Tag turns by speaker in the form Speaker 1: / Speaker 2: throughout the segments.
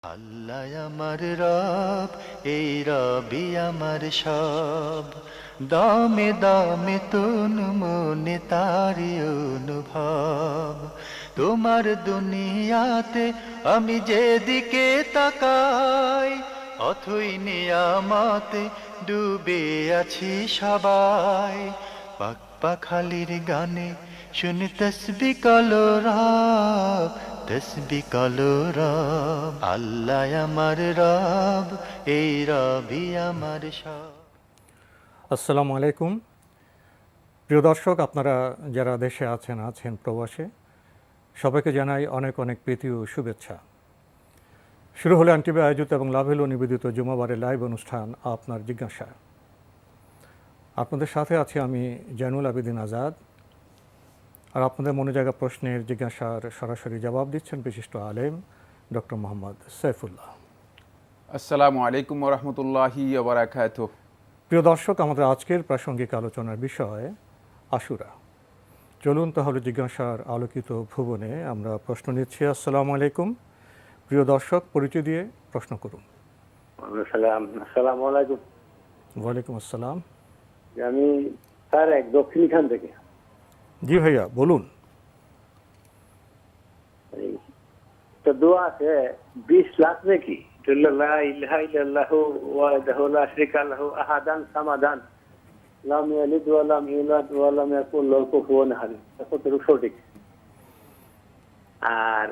Speaker 1: আল্লাহ আমার রব, এই রবি আমার সব। দামে দামে তন মনে তারি অনুভব। তোমার দুনিয়াতে আমি যেদিকে তাকাই, অথই নিয়ামতে ডুবে আছি সবাই। পাক পাখালির গানে শুনি তসবি কলরব, তসবি কলরব। আল্লাহ আমার রব, এই রবি আমার সব।
Speaker 2: আসসালামু আলাইকুম। প্রিয় দর্শক, আপনারা যারা দেশে আছেন প্রবাসে, সবাইকে জানাই অনেক অনেক প্রীতি ও শুভেচ্ছা। শুরু হলো এনটিভি আয়োজিত এবং লাভেলো নিবেদিত জুমাবারের লাইভ অনুষ্ঠান আপনার জিজ্ঞাসা। আপনাদের সাথে আছি আমি জয়নুল আবেদিন আজাদ। আর আপনাদের মনে জায়গা প্রশ্নের জিজ্ঞাসার সরাসরি জবাব দিচ্ছেন বিশিষ্ট আলেম ডক্টর মোহাম্মদ সাইফুল্লাহ।
Speaker 3: আসসালামু আলাইকুম ওরহমতুল্লাহি ওয়া বারাকাতুহু।
Speaker 2: প্রিয় দর্শক, আমাদের আজকের প্রাসঙ্গিক আলোচনার বিষয় আশুরা। চলুন তাহলে জিজ্ঞাসার আলোকিত ভুবনে আমরা প্রশ্ন নিচ্ছি। আসসালামু আলাইকুম। প্রিয় দর্শক, পরিচয় দিয়ে প্রশ্ন করুন।
Speaker 4: আসসালামু আলাইকুম।
Speaker 2: ওয়ালাইকুম আসসালাম।
Speaker 4: আমি স্যার এক দক্ষিণ খান থেকে।
Speaker 2: জি ভাইয়া, বলুন।
Speaker 4: তো দোয়া আছে 20 লাখ নাকি, লা ইলাহা ইল্লাল্লাহু ওয়াহদাহু লা শারীকা লাহু আহাদান সামাদান লাম ইয়ালিদ ওয়া লাম ইউলাদ ওয়া লাম ইয়াকুল লাহু কুফুয়ান আহাদ। কতটুকু সঠিক? আর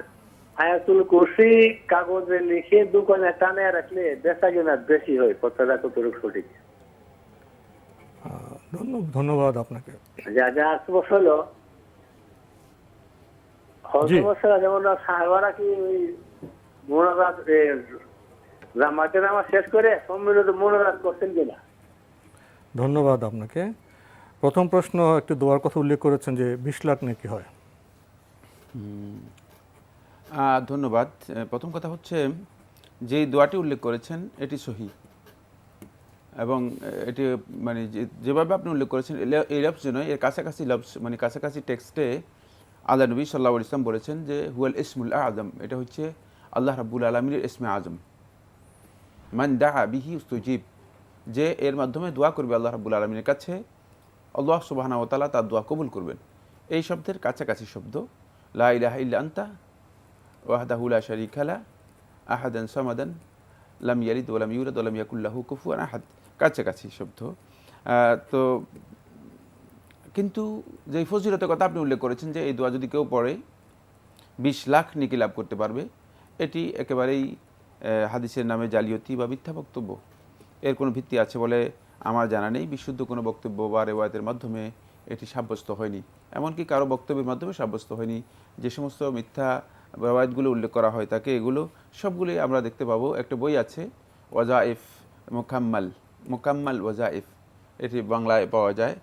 Speaker 4: আয়াতুল কুরসি কাগজে লিখে দোকানে টানে রাখলে বেচা কেনা বেশি হয়, কথাটা কতটুকু সঠিক?
Speaker 2: ধন্যবাদ আপনাকে।
Speaker 4: যা 8 বছর হলো যেমন সাহেবারা কি ওই মোনাজাত জামাতের নামাজ শেষ করে সম্মিলিত মোনাজাত করছেন কিনা?
Speaker 2: ধন্যবাদ আপনাকে। প্রথম প্রশ্ন, একটি দোয়ার কথা উল্লেখ করেছেন যে 20 লাখ নাকি হয়।
Speaker 3: ধন্যবাদ। প্রথম কথা হচ্ছে, যেই দোয়াটি উল্লেখ করেছেন এটি সহি, এবং এটি মানে যেভাবে আপনি উল্লেখ করেছেন এই লফজ নয়, এর কাছাকাছি লফজ, মানে কাছাকাছি টেক্সটে আল্লাহ নবী সাল্লাল্লাহু আলাইহি ওয়াসাল্লাম বলেছেন যে হুয়াল ইসমুল আযম, এটা হচ্ছে আল্লাহ রাব্বুল আলামিনের ইসমে আযম। মান দাআ বিহি উস্তুজিব, যে এর মাধ্যমে দোয়া করবে আল্লাহ রাব্বুল আলামিনের কাছে, আল্লাহ সুবহানাহু ওয়া তাআলা তার দোয়া কবুল করবেন। এই শব্দের কাছাকাছি শব্দ লা ইলাহা ইল্লা আনতা ওয়াহদাহু লা শারীকা লা আহাদান সামাদান লাম ইয়ালিদ ওয়া লাম ইউলাদ ওয়া লাম ইয়াকুল লাহু কুফুয়ান আহাদ, কাছাকাছি শব্দ। তো কিন্তু যে ফজিলতের কথা আপনি উল্লেখ করেছেন যে এই দোয়া যদি কেউ পড়ে 20 লাখ নেকি লাভ করতে পারবে, এটি একেবারেই হাদিসের নামে জালিয়াতি বা মিথ্যা বক্তব্য। এর কোনো ভিত্তি আছে বলে আমার জানা নেই। বিশুদ্ধ কোনো বক্তব্য বা রেওয়ায়তের মাধ্যমে এটি সাব্যস্ত হয়নি, এমনকি কারো বক্তব্যের মাধ্যমে সাব্যস্ত হয়নি। যে সমস্ত মিথ্যা রেওয়ায়তগুলো উল্লেখ করা হয় থাকে, এগুলো সবগুলোই আমরা দেখতে পাবো। একটা বই আছে ওয়াজাইফ মোকাম্মাল ওয়াজাইফ, এটি বাংলায় পাওয়া যায়,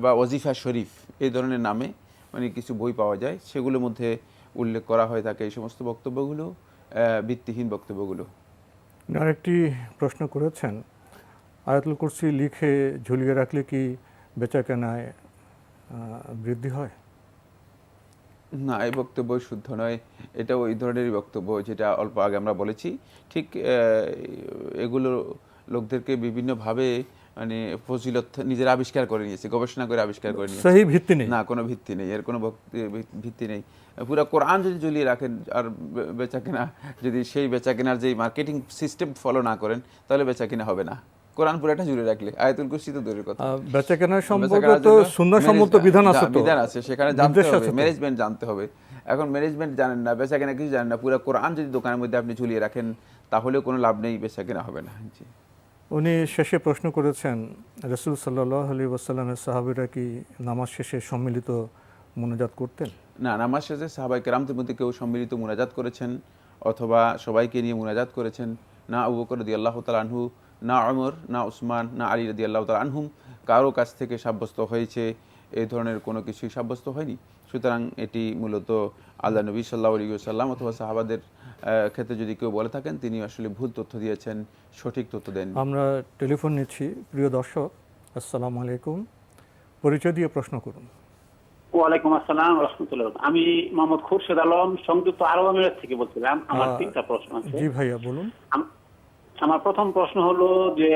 Speaker 3: বা ওয়াজিফা শরীফ এই ধরনের নামে মানে কিছু বই পাওয়া যায়। সেগুলোর মধ্যে উল্লেখ করা হয়ে থাকে এই সমস্ত বক্তব্যগুলো, ভিত্তিহীন বক্তব্যগুলো।
Speaker 2: আরেকটি প্রশ্ন করেছেন, আয়াতুল কুরসি লিখে ঝুলিয়ে রাখলে কি বেচাকেনায় বৃদ্ধি হয়?
Speaker 3: না, এই বক্তব্য শুদ্ধ নয়। এটা ওই ধরনেরই বক্তব্য যেটা অল্প আগে আমরা বলেছি। ঠিক এগুলো লোকদেরকে বিভিন্নভাবে মানে ফজিলত নিজেরা আবিষ্কার করে নিয়েছে, গবেষণা করে আবিষ্কার করে নিয়েছে।
Speaker 2: সহি ভিত্তি নেই।
Speaker 3: না, কোনো ভিত্তি নেই, এর কোনো ভিত্তি নেই। পুরো কোরআন যদি ঝুলিয়ে রাখেন আর বেচাকেনা, যদি সেই বেচাকেনার যেই মার্কেটিং সিস্টেম ফলো না করেন, তাহলে বেচাকেনা হবে না। কোরআন পুরোটা জুড়ে রাখলে আয়াতুল কুরসি তো দূরের কথা,
Speaker 2: বেচাকেনার সম্পর্কে তো সুন্নাহসম্মত বিধান আছে, তো
Speaker 3: বিধান আছে, সেখানে জানতে হবে, ম্যানেজমেন্ট জানতে হবে। এখন ম্যানেজমেন্ট জানেন না, বেচাকেনা কিছু জানেন না, পুরো কোরআন যদি দোকানের মধ্যে আপনি ঝুলিয়ে রাখেন তাহলেও কোনো লাভ নেই, বেচাকেনা হবে না। জি।
Speaker 2: উনি শেষে প্রশ্ন করেছেন, রাসূল সাল্লাল্লাহু আলাইহি ওয়াসাল্লামের সাহাবীরা কি নামাজ শেষে সম্মিলিত মুনাজাত করতেন?
Speaker 3: না, নামাজ শেষে সাহাবায়ে কেরামদের মধ্যে কেউ সম্মিলিত মুনাজাত করেছেন অথবা সবাইকে নিয়ে মুনাজাত করেছেন, না আবু বকর রাদিয়াল্লাহু তাআলা আনহু, না ওমর, না উসমান, না আলী রাদিয়াল্লাহু তাআলা আনহুম কারো কাছ থেকে সাব্যস্ত হয়েছে। এই ধরনের কোনো কিছুই সাব্যস্ত হয়নি। সুতরাং এটি মূলত আল্লাহ নবী সাল্লাল্লাহু আলাইহি ওয়াসাল্লাম অথবা সাহাবাদের ক্ষেত্রে যদি কেউ বলে থাকেন, তিনি আসলে ভুল তথ্য দিয়েছেন, সঠিক তথ্য দেন।
Speaker 2: আমরা টেলিফোন নিচ্ছি। প্রিয় দর্শক, আসসালামু আলাইকুম। পরিচয় দিয়ে প্রশ্ন করুন।
Speaker 5: ওয়ালাইকুম আসসালাম রহমতুল্লাহ। আমি মোহাম্মদ খুরশেদ আলম সংযুক্ত আরব আমিরাত থেকে বলছিলাম। আমার 3টা প্রশ্ন আছে।
Speaker 2: জি ভাইয়া বলুন।
Speaker 5: আমার প্রথম প্রশ্ন হলো যে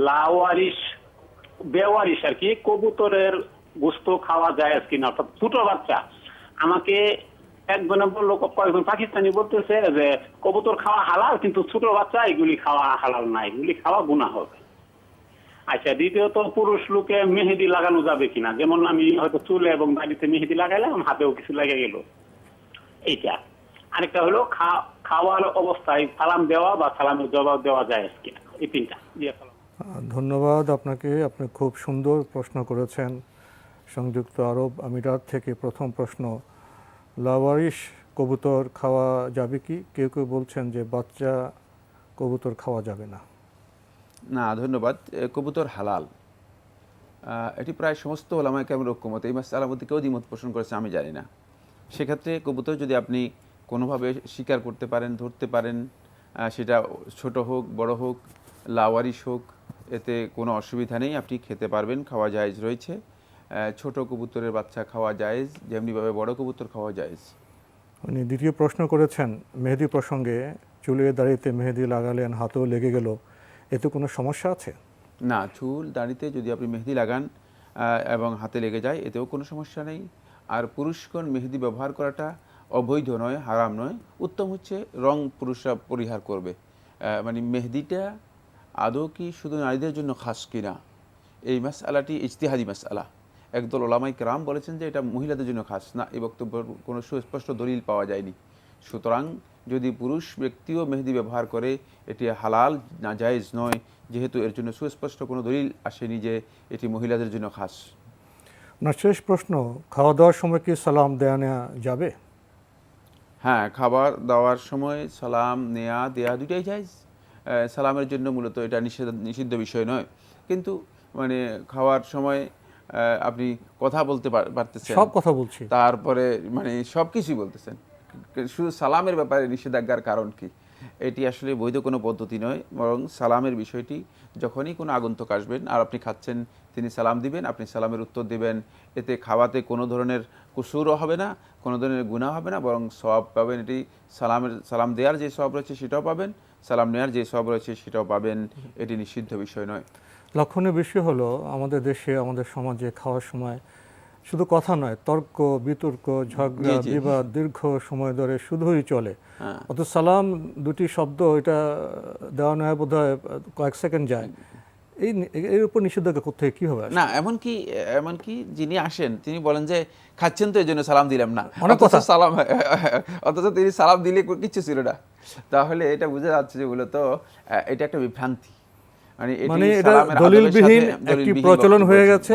Speaker 5: লাওয়ারিশ বেওয়ারিশ আর কি কবুতরের গোশত খাওয়া যায় কিনা, অর্থাৎ ছোট বাচ্চা। আমাকে একজনে বললো, কয়েকজন পাকিস্তানি বলতেছে যে কবুতর খাওয়া হালাল, কিন্তু ছোট বাচ্চা এগুলি খাওয়া হালাল না, এগুলি খাওয়া গুনাহ হবে। আচ্ছা, দ্বিতীয়ত পুরুষ লোকে মেহেদি লাগানো যাবে কিনা, যেমন আমি হয়তো চুলে এবং দাড়িতে মেহেদি লাগাইলাম, হাতেও কিছু লেগে গেল, এইটা। আরেকটা হলো খাওয়ার অবস্থায় সালাম দেওয়া বা সালামের জবাব দেওয়া যায় কিনা, এই 3টা।
Speaker 2: ধন্যবাদ আপনাকে, আপনি খুব সুন্দর প্রশ্ন করেছেন। সংযুক্ত আরব আমিরাত থেকে প্রথম প্রশ্ন, লাওয়ারিশ কবুতর খাওয়া যাবে কি? কেউ কেউ বলছেন যে বাচ্চা কবুতর খাওয়া যাবে না।
Speaker 3: না, ধন্যবাদ। কবুতর হালাল, এটি প্রায় সমস্ত ওলামায়ে কেরামের ঐক্যমত। এই মাসআলার মধ্যে কেউ দ্বিমত পোষণ করেছে আমি জানি না। সেক্ষেত্রে কবুতর যদি আপনি কোনোভাবে শিকার করতে পারেন, ধরতে পারেন, সেটা ছোট হোক বড় হোক, লাওয়ারিশ হোক, এতে কোনো অসুবিধা নেই, আপনি খেতে পারবেন, খাওয়া জায়েজ রয়েছে। ছোট কবুতরের বাচ্চা খাওয়া জায়েজ, যেমনিভাবে বড় কবুতর খাওয়া জায়েজ।
Speaker 2: উনি দ্বিতীয় প্রশ্ন করেছেন মেহেদি প্রসঙ্গে, চুলে দাড়িতে মেহেদি লাগালেন, হাতেও লেগে গেল, এতে কোনো সমস্যা আছে?
Speaker 3: না, চুল দাড়িতে যদি আপনি মেহেদি লাগান এবং হাতে লেগে যায়, এতেও কোনো সমস্যা নেই। আর পুরুষগণ মেহেদি ব্যবহার করাটা অবৈধ নয়, হারাম নয়। উত্তম হচ্ছে রং পুরুষরা পরিহার করবে। মানে মেহেদিটা আদৌ কি শুধু নারীদের জন্য খাস কিনা, এই মাসআলাটি ইজতিহাদি মাসআলা। একদল ওলামায়ে কেরাম বলেছেন যে এটা মহিলাদের জন্য খাস না, এই বক্তব্যের কোনো সুস্পষ্ট দলিল পাওয়া যায়নি। সুতরাং যদি পুরুষ ব্যক্তিও মেহেদি ব্যবহার করে, এটি হালাল না জায়েজ নয়, যেহেতু এর জন্য সুস্পষ্ট কোনো দলিল আসেনি যে এটি মহিলাদের জন্য খাস।
Speaker 2: না, শেষ প্রশ্ন, খাওয়া দাওয়ার সময় কি সালাম দেয়া নেওয়া যাবে?
Speaker 3: হ্যাঁ, খাবার দাওয়ার সময় সালাম দেয়া দুটাই জায়েজ। সালামের জন্য মূলত এটা নিষিদ্ধ বিষয় নয়, কিন্তু মানে খাওয়ার সময় আপনি কথা বলতে পারতেছেন,
Speaker 2: সব কথা বলছি,
Speaker 3: তারপরে মানে সব কিছুই বলতেছেন, শুধু সালামের ব্যাপারে নিষেধাজ্ঞার কারণ কি? এটি আসলে বৈধ কোনো পদ্ধতি নয়, বরং সালামের বিষয়টি যখনই কোনো আগন্তুক আসবেন আর আপনি খাচ্ছেন, তিনি সালাম দিবেন, আপনি সালামের উত্তর দিবেন। এতে খাওয়াতে কোনো ধরনের কুসুরও হবে না, কোনো ধরনের গুনাহ হবে না, বরং সওয়াব পাবেন। এটি সালাম দেওয়ার যে সওয়াব রয়েছে সেটাও পাবেন, সালাম নেওয়ার যে সওয়াব রয়েছে সেটাও পাবেন। এটি নিষিদ্ধ বিষয় নয়।
Speaker 2: লক্ষণীয় বিষয় হলো আমাদের দেশে, আমাদের সমাজে খাওয়ার সময় শুধু কথা নয়, তর্ক বিতর্ক, ঝগড়া বিবাদ দীর্ঘ সময় ধরে শুধুই চলে। অথচ সালাম দুটি শব্দ, এটা দেওয়া নেওয়া বোধ হয় কয়েক সেকেন্ড যায়। এর উপর নিষেধাজ্ঞা কোথায় কীভাবে আসে?
Speaker 3: না, এমনকি যিনি আসেন তিনি বলেন যে খাচ্ছেন তো এই জন্য সালাম দিলাম না, অথচ তিনি সালাম দিলে কিচ্ছু ছিল না। তাহলে এটা বোঝা যাচ্ছে যে মূলত এটা একটা বিভ্রান্তি,
Speaker 2: মানে এটা দলিলবিহীন একটি প্রচলন হয়ে গেছে,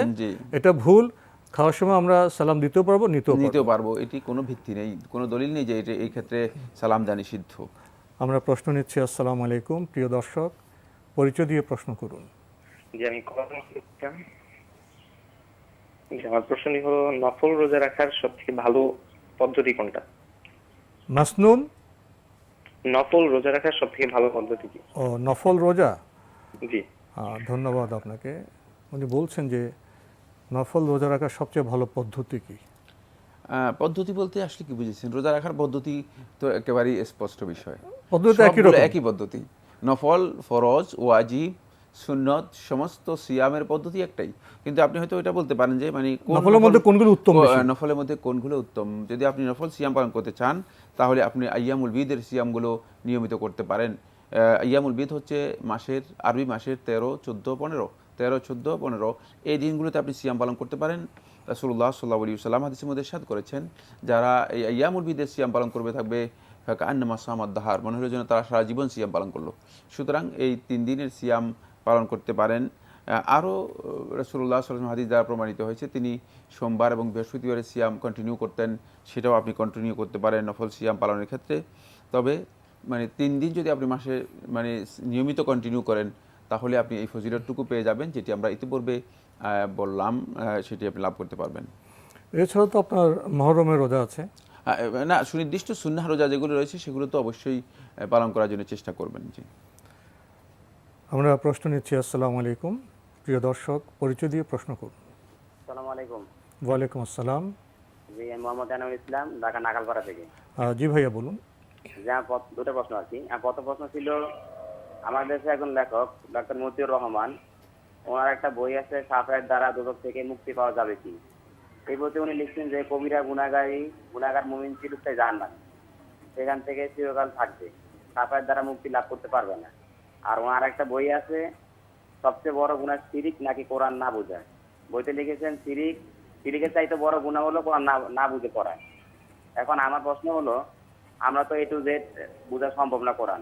Speaker 2: এটা ভুল। খাওয়ার সময় আমরা সালাম দিতেও পারবো, নিতেও
Speaker 3: পারবো, এটি কোনো ভিত্তি নেই, কোনো দলিল নেই যে এই ক্ষেত্রে সালাম দেওয়া নিষিদ্ধ।
Speaker 2: আমরা প্রশ্ন নিচ্ছি। আসসালামু আলাইকুম, প্রিয় দর্শক, পরিচয় দিয়ে প্রশ্ন করুন।
Speaker 6: আমার প্রশ্নটি হলো, নফল রোজা রাখার সবথেকে ভালো পদ্ধতি কোনটা?
Speaker 2: মাসনুন,
Speaker 6: নফল রোজা রাখার সবথেকে ভালো পদ্ধতি কি?
Speaker 2: ও, নফল রোজা।
Speaker 6: জি,
Speaker 2: ধন্যবাদ আপনাকে। উনি বলছেন যে নফল রোজা রাখার সবচেয়ে ভালো পদ্ধতি কি?
Speaker 3: পদ্ধতি বলতে আসলে কি বুঝেছেন? রোজা রাখার পদ্ধতি তো একেবারেই স্পষ্ট বিষয়,
Speaker 2: পদ্ধতি একই পদ্ধতি।
Speaker 3: নফল, ফরজ, ওয়াজিব, সুন্নত সমস্ত সিয়ামের পদ্ধতি একটাই, কিন্তু আপনি হয়তো এটা বলতে পারেন যে মানে
Speaker 2: নফলের মধ্যে কোনগুলো উত্তম,
Speaker 3: নফলের মধ্যে কোনগুলো উত্তম। যদি আপনি নফল সিয়াম পালন করতে চান, তাহলে আপনি আইয়ামুল বিদের সিয়ামগুলো নিয়মিত করতে পারেন। আইয়ামুল বিদ হচ্ছে আরবি মাসের 13, 14, 15 এই দিনগুলোতে আপনি সিয়াম পালন করতে পারেন। রাসূলুল্লাহ সাল্লাল্লাহু আলাইহি ওয়াসাল্লাম হাদিসের মধ্যে ইরশাদ করেছেন, যারা এই আইয়ামুল বিদের সিয়াম পালন করবে থাকবে কান্নামা সামাদ দাহার, মনে হলো যেন তারা সারা জীবন সিয়াম পালন করলো। সুতরাং এই 3 দিনের সিয়াম পালন করতে পারেন। আরও রাসূলুল্লাহ সাল্লাল্লাহু আলাইহি ওয়াসাল্লাম হাদিস দ্বারা প্রমাণিত হয়েছে, তিনি সোমবার এবং বৃহস্পতিবারের সিয়াম কন্টিনিউ করতেন, সেটাও আপনি কন্টিনিউ করতে পারেন নফল সিয়াম পালনের ক্ষেত্রে। তবে মানে 3 দিন যদি আপনি মাসে মানে নিয়মিত কন্টিনিউ করেন, তাহলে আপনি এই ফজিলতটুকু পেয়ে যাবেন, যেটি আমরা ইতিপূর্বে বললাম, সেটি আপনি লাভ করতে পারবেন।
Speaker 2: এছাড়া তো আপনার মুহররমের রোজা আছে।
Speaker 3: না, সুনির্দিষ্ট সুন্নাহ রোজা যেগুলো রয়েছে সেগুলো তো অবশ্যই পালন করার জন্য চেষ্টা করবেন। জি,
Speaker 2: আমরা প্রশ্ন নিচ্ছি। আসসালামু আলাইকুম, প্রিয় দর্শক, পরিচয় দিয়ে প্রশ্ন করুন।
Speaker 7: আসসালামু আলাইকুম।
Speaker 2: ওয়ালাইকুম আসসালাম।
Speaker 7: জি, আমি মোহাম্মদ আনোয়ার ইসলাম, ঢাকা নাগালপাড়া থেকে।
Speaker 2: জি ভাইয়া বলুন।
Speaker 7: যে আমার দুটো প্রশ্ন আছে। আর প্রথম প্রশ্ন ছিল, আমার দেশে একজন লেখক ডক্টর মতিউর রহমান, ওনার একটা বই আছে সাফায়ের দ্বারা দুদক থেকে মুক্তি পাওয়া যাবে কি। এই বইতে উনি লিখছেন যে কবিরা গুনাহগার মুমিন চিরস্থায়ী জাহান্নামে, সেখান থেকে চিরকাল থাকবে, সাফায়ের দ্বারা মুক্তি লাভ করতে পারবে না। আর ওনার একটা বই আছে সবচেয়ে বড় গুনাহ শিরিক নাকি কোরআন না বোঝা। বইতে লিখেছেন শিরিকের চাইতে বড় গুনাহ হলো কোরআন না বুঝে পড়ায়। এখন আমার প্রশ্ন হলো, আমরা তো A to Z বোঝা সম্ভব না কোরআন,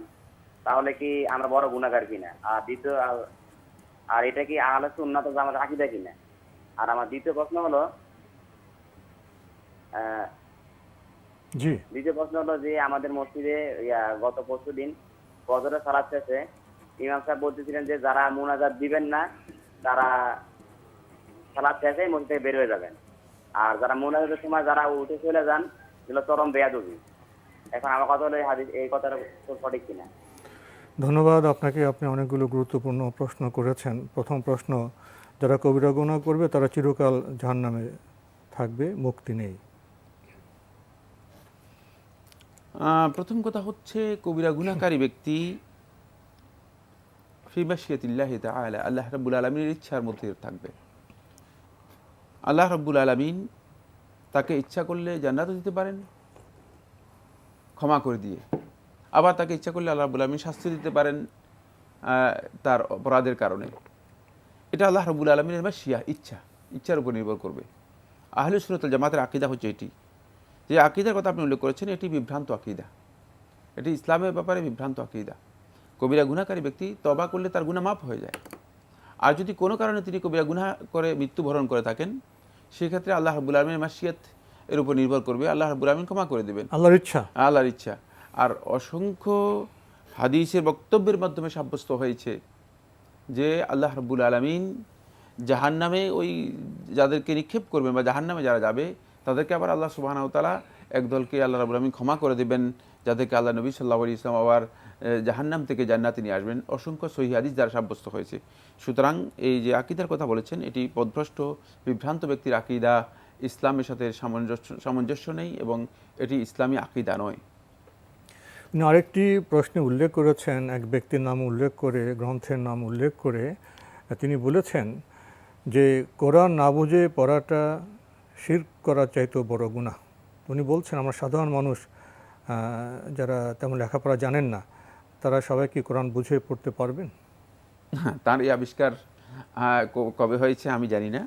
Speaker 7: তাহলে কি আমরা বড় গুনাহগার কিনা? আর দ্বিতীয় আর এটা কি আহলে সুন্নাত ওয়াল জামাতের আকীদা কিনা? আর আমার দ্বিতীয় প্রশ্ন হলো
Speaker 2: জি
Speaker 7: যে আমাদের মসজিদে গত পরশুদিন ফজরের সালাত শেষে ইমাম সাহেব বলতেছিলেন যে যারা মুনাজাত দিবেন না তারা সালাত শেষে মসজিদ থেকে বের হয়ে যাবেন, আর যারা মুনাজাতের সময় যারা উঠে চলে যান এগুলো চরম বেয়াদবি। এখন আমার কথা হলো এই কথাটা সঠিক কিনা?
Speaker 2: ধন্যবাদ আপনাকে। আপনি অনেকগুলো গুরুত্বপূর্ণ প্রশ্ন করেছেন। প্রথম প্রশ্ন, যারা কবিরা গুনাহ করবে তারা চিরকাল জাহান্নামে থাকবে, মুক্তি নেই।
Speaker 3: প্রথম কথা হচ্ছে, কবিরা গুনাহকারী ব্যক্তি ফি মাশিয়াতিল্লাহি তাআলা, আল্লাহ রাব্বুল আলামিনের ইচ্ছার মধ্যে থাকবে। আল্লাহ রাব্বুল আলামিন তাকে ইচ্ছা করলে জান্নাতও দিতে পারেন ক্ষমা করে দিয়ে, আবার তাকে ইচ্ছা করলে আল্লাহ রাব্বুল আলামিন শাস্তি দিতে পারেন তার অপরাধের কারণে। এটা আল্লাহ রাব্বুল আলামিনের মাশিয়া, ইচ্ছার উপর নির্ভর করবে। আহলে সুন্নাত ওয়াল জামাতের আকীদা হচ্ছে এটি, যে আকীদার কথা আপনি উল্লেখ করেছেন এটি বিভ্রান্ত আকীদা, এটি ইসলামের ব্যাপারে বিভ্রান্ত আকীদা। কবিরা গুনাহকারী ব্যক্তি তওবা করলে তার গুনাহ মাফ হয়ে যায়। আর যদি কোনো কারণে তিনি কবিরা গুনাহ করে মৃত্যুবরণ করে থাকেন, সেক্ষেত্রে আল্লাহ রাব্বুল আলামিনের মাশিয়াত এর উপর নির্ভর করবে, আল্লাহ রাব্বুল আলামিন ক্ষমা করে দেবেন, আল্লাহর ইচ্ছা। আর অসংখ্য হাদিসের বক্তব্যের মাধ্যমে সাব্যস্ত হয়েছে যে আল্লাহ রাব্বুল আলামিন জাহান্নামে ওই যাদেরকে নিক্ষেপ করবেন বা জাহান্নামে যারা যাবে তাদেরকে আবার আল্লাহ সুবহানাহু ওয়া তাআলা একদলকে আল্লাহ রাব্বুল আলামিন ক্ষমা করে দেবেন, যাদেরকে আল্লাহ নবী সাল্লাল্লাহু আলাইহি ওয়াসাল্লাম আবার জাহান্নাম থেকে জান্নাতে নিয়ে আসবেন। অসংখ্য সহিহ হাদিস দ্বারা সাব্যস্ত হয়েছে। সুতরাং এই যে আকীদার কথা বলেছেন এটি পথভ্রষ্ট বিভ্রান্ত ব্যক্তির আকীদা, ইসলামের সাথে সামঞ্জস্য নেই এবং এটি ইসলামী আকীদা নয়।
Speaker 2: আরেকটি প্রশ্নে উল্লেখ করেছেন, এক ব্যক্তির নাম উল্লেখ করে, গ্রন্থের নাম উল্লেখ করে তিনি বলেছেন যে কোরআন না বুঝে পড়াটা শিরক করার চাইতেও বড় গুনাহ। উনি বলছেন আমরা সাধারণ মানুষ যারা তেমন লেখাপড়া জানেন না, তারা সবাই কি কোরআন বুঝে পড়তে পারবেন?
Speaker 3: তার এই আবিষ্কার কবে হয়েছে আমি জানি না,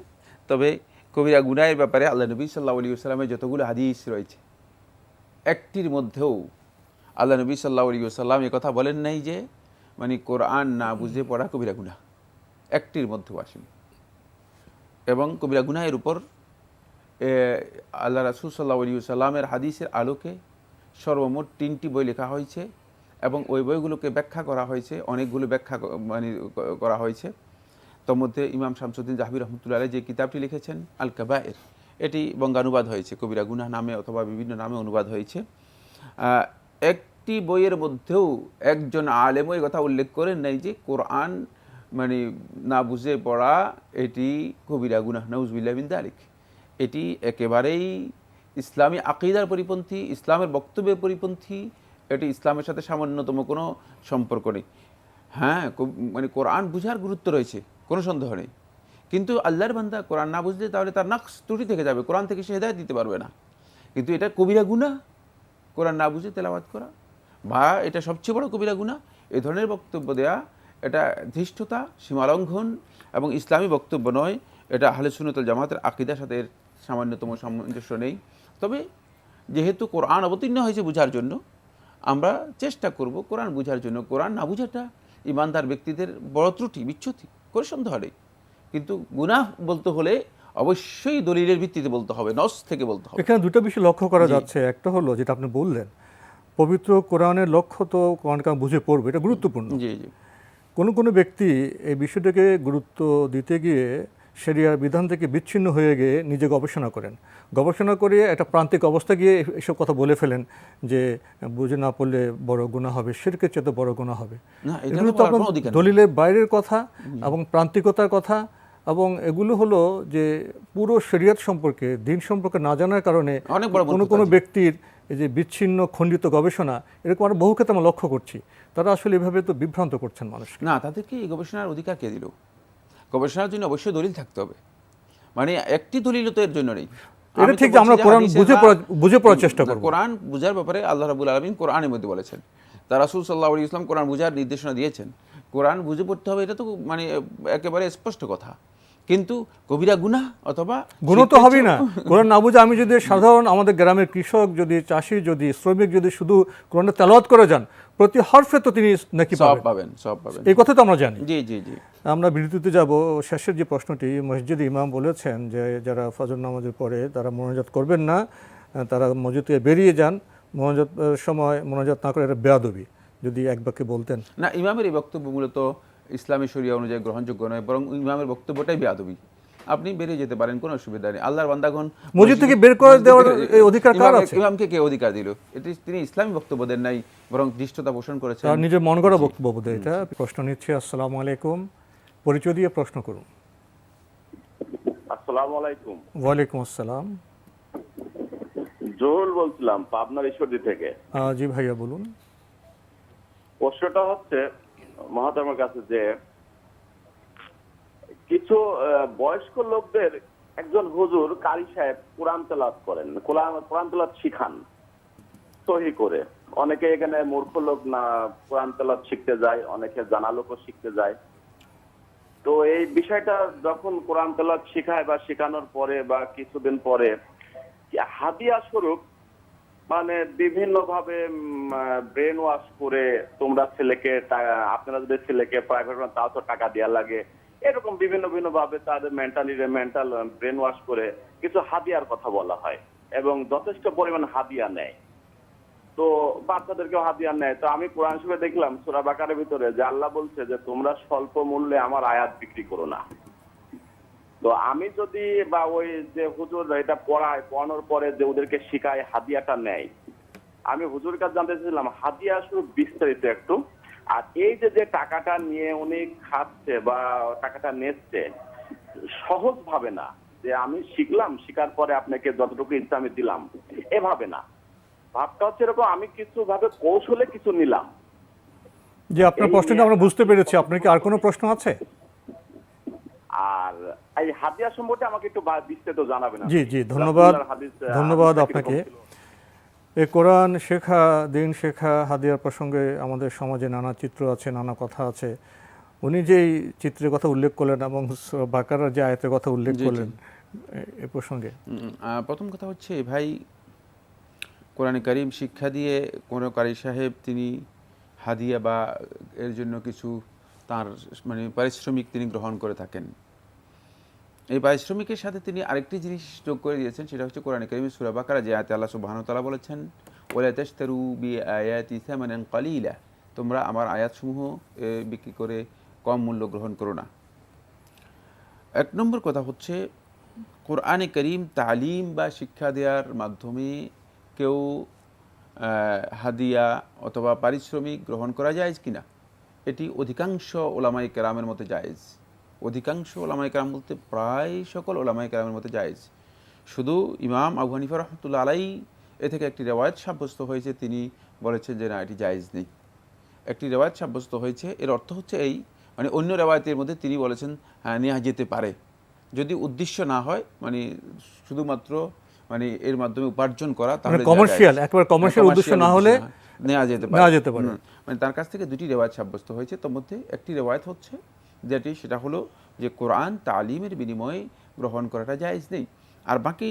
Speaker 3: তবে কবিরা গুনাহের ব্যাপারে আল্লাহ নবী সাল্লাল্লাহু আলাইহি ওয়াসাল্লামের যতগুলো হাদিস রয়েছে একটির মধ্যেও আল্লাহ নবী সাল্লাল্লাহু আলাইহি ওয়াসাল্লাম এই কথা বলেন নাই যে মানে কোরআন না বুঝে পড়া কবিরা গুনাহ, একটির মধ্যেও আসেনি। এবং কবিরা গুনাহের উপর আল্লাহ রাসূল সাল্লাল্লাহু আলাইহি ওয়াসাল্লামের হাদিসের আলোকে সর্বমোট 3টি বই লেখা হয়েছে এবং ওই বইগুলোকে ব্যাখ্যা করা হয়েছে, অনেকগুলো ব্যাখ্যা করা হয়েছে। তোর মধ্যে ইমাম শামসুদ্দিন জাহবী রহমতুল্লাহ আলাইহি যে কিতাবটি লিখেছেন আল কাবায়ের, এটি বঙ্গানুবাদ হয়েছে, কবিরা গুনাহ নামে অথবা বিভিন্ন নামে অনুবাদ হয়েছে। একটি বইয়ের মধ্যেও একজন আলেমও এই কথা উল্লেখ করেন নাই যে কোরআন মানে না বুঝে পড়া এটি কবিরা গুনাহ, নাউযুবিল্লাহি মিন যালিক। এটি একেবারেই ইসলামী আকীদার পরিপন্থী, ইসলামের বক্তব্যের পরিপন্থী, এটি ইসলামের সাথে সামান্যতম কোনো সম্পর্ক নেই। হ্যাঁ, মানে কোরআন বুঝার গুরুত্ব রয়েছে, কোনো সন্দেহ নেই, কিন্তু আল্লাহর বান্দা কোরআন না বুঝলে তাহলে তার নাকস ত্রুটি থেকে যাবে, কোরআন থেকে সে হেদায়েত দিতে পারবে না। কিন্তু এটা কবিরা গুনাহ কোরআন না বুঝে তেলাওয়াত করা, বা এটা সবচেয়ে বড় কবিরা গুনাহ, এই ধরনের বক্তব্য দেয়া এটা ধৃষ্টতা, সীমালঙ্ঘন এবং ইসলামী বক্তব্য নয়। এটা আহলে সুন্নাত ওয়াল জামাতের আকীদার সাথে সামান্যতম সামঞ্জস্য নেই। তবে যেহেতু কোরআন অবতীর্ণ হয়েছে বুঝার জন্য, আমরা চেষ্টা করব কোরআন বুঝার জন্য। কোরআন না বুঝাটা ইমানদার ব্যক্তিদের বড় ত্রুটি, বিচ্যুতি, কোনো সন্দেহ নেই। কিন্তু গুনাহ বলতে হলে অবশ্যই দলিলের ভিত্তিতে বলতে হবে, নস থেকে বলতে হবে।
Speaker 2: এখানে দুটো বিষয় লক্ষ্য করা যাচ্ছে। একটা হলো যেটা আপনি বললেন, পবিত্র কোরআনের লক্ষ্য তো কোরআনকে বুঝে পড়বে, এটা গুরুত্বপূর্ণ।
Speaker 3: জি জি।
Speaker 2: কোনো ব্যক্তি এই বিষয়টাকে গুরুত্ব দিতে গিয়ে শরিয়ার বিধান থেকে বিচ্ছিন্ন হয়ে গিয়ে নিজে গবেষণা করে একটা প্রান্তিক অবস্থা গিয়ে এসব কথা বলে ফেলেন যে বুঝে না পড়লে বড় গুনাহ হবে, শিরকের চেয়ে বড় গুনাহ হবে। এগুলো তো আপনার দলিলের বাইরের কথা এবং প্রান্তিকতার কথা এবং এগুলো হলো যে পুরো শরিয়ত সম্পর্কে, দিন সম্পর্কে না জানার কারণে
Speaker 3: অনেক বড়
Speaker 2: কোনো কোনো ব্যক্তির এই যে বিচ্ছিন্ন খণ্ডিত গবেষণা, এরকম আমরা বহু ক্ষেত্রে আমরা লক্ষ্য করছি। তারা আসলে এভাবে তো বিভ্রান্ত করছেন মানুষ।
Speaker 3: না, তাদেরকে এই গবেষণার অধিকার কে দিল? গবেষণার জন্য অবশ্যই দলিল থাকতে হবে, মানে একটি দলিল তো এর জন্য নেই।
Speaker 2: এটা ঠিক যে আমরা কোরআন বুঝে পড়ার চেষ্টা করব।
Speaker 3: কোরআন বুঝার ব্যাপারে আল্লাহ রাব্বুল আলামিন কোরআনের মধ্যে বলেছেন, তা রাসূল সাল্লাল্লাহু আলাইহি ওয়াসাল্লাম কোরআন বুঝার নির্দেশনা দিয়েছেন। কোরআন বুঝে পড়তে হবে, এটা তো মানে একেবারে স্পষ্ট কথা। কিন্তু কবিরা গুনাহ অথবা
Speaker 2: গুনাহ তো হবেই না, কোরআন না বুঝে আমি যদি সাধারণ আমাদের গ্রামের কৃষক, যদি চাষি, যদি শ্রমিক যদি শুধু কোরআনের তেলাওয়াত করে যান, প্রতি হরফে তো তিনি নাকি
Speaker 3: সওয়াব পাবেন।
Speaker 2: এই কথা তো আমরা জানি।
Speaker 3: জি জি জি।
Speaker 2: আমরা বিরতিতে যাব। শেষের যে প্রশ্নটি, মসজিদে ইমাম বলেছেন যে যারা ফজর নামাজের পরে তারা মোনাজাত করবেন না, তারা মসজিদ থেকে বেরিয়ে যান, মোনাজাত সময় মোনাজাত না করে এটা বেয়াদবি, যদি এক বাক্যে বলতেন।
Speaker 3: না, ইমামের এই বক্তব্য মূলত ইসলামী শরিয়া অনুযায়ী গ্রহণযোগ্য নয়, বরং ইমামের বক্তব্যটাই বেয়াদবি। আপনি বেরিয়ে যেতে পারেন, কোনো অসুবিধা নেই। আল্লাহর বান্দাগণ
Speaker 2: মসজিদ থেকে বের করে দেওয়ার অধিকার কার আছে?
Speaker 3: ইমামকে কে অধিকার দিল? এটি তিনি ইসলামী বক্তব্য দেন নাই, বরং দৃষ্টতা পোষণ করেছেন,
Speaker 2: তার নিজের মন গড়া বক্তব্য দেয়। এটা প্রশ্ন নিচ্ছে। আসসালামু আলাইকুম, পরিচয় দিয়ে প্রশ্ন করুন।
Speaker 8: আসসালামু আলাইকুম।
Speaker 2: ওয়ালাইকুম আসসালাম।
Speaker 8: জহুল বলছিলাম পাবনার ঈশ্বরদী থেকে।
Speaker 2: জি ভাইয়া বলুন।
Speaker 8: প্রশ্নটা হচ্ছে মহাত্মার কাছে যে কিছু বয়স্ক লোকদের একজন হুজুর কারি সাহেব কোরআন তেলাওয়াত করেন, কোরআন তেলাওয়াত শিখান সহি করে। অনেকে এখানে মূর্খ লোক না কোরআন তেলাওয়াত শিখতে যায়, অনেকে জানা লোকও শিখতে যায়। তো এই বিষয়টা যখন কোরআন তেলাওয়াত শিখায় বা শেখানোর পরে বা কিছুদিন পরে হাদিয়া স্বরূপ মানে বিভিন্ন ভাবে ব্রেন ওয়াশ করে, তোমরা ছেলেকে আপনারা যদি ছেলেকে প্রাইভেট তাও তো টাকা দেওয়া লাগে, এরকম বিভিন্ন বিভিন্ন ভাবে তাদের মেন্টাল ব্রেন ওয়াশ করে কিছু হাদিয়ার কথা বলা হয় এবং যথেষ্ট পরিমাণ হাদিয়া নেয়। তো বাচ্চাদেরকেও হাদিয়া নেয়। তো আমি কোরআন শরীফে দেখলাম সূরা বাকারার ভিতরে যে আল্লাহ বলছে যে তোমরা স্বল্প মূল্যে আমার আয়াত বিক্রি করো না। তো আমি যদি বা ওই যে হুজুর এটা পড়ানোর পরে যে ওদেরকে শিখায় হাদিয়াটা নেয়, আমি হুজুর কাছে জানতে চাইছিলাম হাদিয়া শুধু বিস্তারিত একটু। আর এই যে টাকাটা নিয়ে উনি খাচ্ছে বা টাকাটা নিচ্ছে সহজ ভাবে না, যে আমি শিখলাম, শিখার পরে আপনাকে যতটুকু ইচ্ছা আমি দিলাম, এভাবে না। ভাবটা হচ্ছে এরকম, আমি কিছু ভাবে কৌশলে কিছু নিলাম।
Speaker 2: যে আপনার প্রশ্নটা আমরা বুঝতে পেরেছি। আপনার কি আর কোনো প্রশ্ন আছে?
Speaker 8: আর এই হাদিয়া সম্পর্কে আমাকে একটু বিস্তারিত জানাবেন।
Speaker 2: জি জি, ধন্যবাদ আপনাকে। এই কোরআন শেখা, দিন শেখা, হাদিয়ার প্রসঙ্গে আমাদের সমাজে নানা চিত্র আছে, নানা কথা আছে। উনি যেই চিত্রের কথা উল্লেখ করলেন এবং বাকারার যে আয়াতের কথা উল্লেখ করলেন এ প্রসঙ্গে
Speaker 3: প্রথম কথা হচ্ছে ভাই, কোরআনে কারীম শিক্ষা দিয়ে কোনো কারি সাহেব তিনি হাদিয়া বা এর জন্য কিছু তার মানে পারিশ্রমিক তিনি গ্রহণ করে থাকেন। এই পারিশ্রমিকের সাথে তিনি আরেকটি জিনিস যোগ করে দিয়েছেন, সেটা হচ্ছে কোরআনে কারীমের সূরা বাকারা যে আয়াতে আল্লাহ সুবহানাহু ওয়া তাআলা বলেছেন, ওয়ালা তাশতারু বিআয়াতি সামানান কালিলা, তোমরা আমার আয়াতসমূহ বিক্রি করে কম মূল্য গ্রহণ করো না। এক নম্বর কথা হচ্ছে কোরআনে কারীম তালিম বা শিক্ষা দেওয়ার মাধ্যমে কেউ হাদিয়া অথবা পারিশ্রমিক গ্রহণ করা যায় কিনা, এটি অধিকাংশ ওলামায়ে কেরামের মতে জায়েজ। অধিকাংশ ওলামায়ে কেরাম বলতে প্রায় সকল ওলামায়ে কেরামের মতে জায়েজ। শুধু ইমাম আবু হানিফা রাহমাতুল্লাহ আলাইহি এ থেকে একটি রেওয়ায়েত সাব্যস্ত হয়েছে, তিনি বলেছেন যে না, এটি জায়েজ নেই। একটি রেওয়ায়েত সাব্যস্ত হয়েছে, এর অর্থ হচ্ছে এই, মানে অন্য রেওয়ায়েতের মধ্যে তিনি বলেছেন হ্যাঁ নেওয়া যেতে পারে, যদি উদ্দেশ্য না হয়, মানে শুধুমাত্র মানে এর মাধ্যমে উপার্জন করা, তাহলে
Speaker 2: কমার্শিয়াল, একবার কমার্শিয়াল উদ্দেশ্য না হলে
Speaker 3: নেওয়া যেতে পারে। মানে তার কাছ থেকে দুটি রেওয়ায়েত সাব্যস্ত হয়েছে, তার মধ্যে একটি রেওয়ায়েত হচ্ছে যেটি, সেটা হলো যে কোরআন তালিমের বিনিময়ে গ্রহণ করাটা জায়েজ নেই। আর বাকি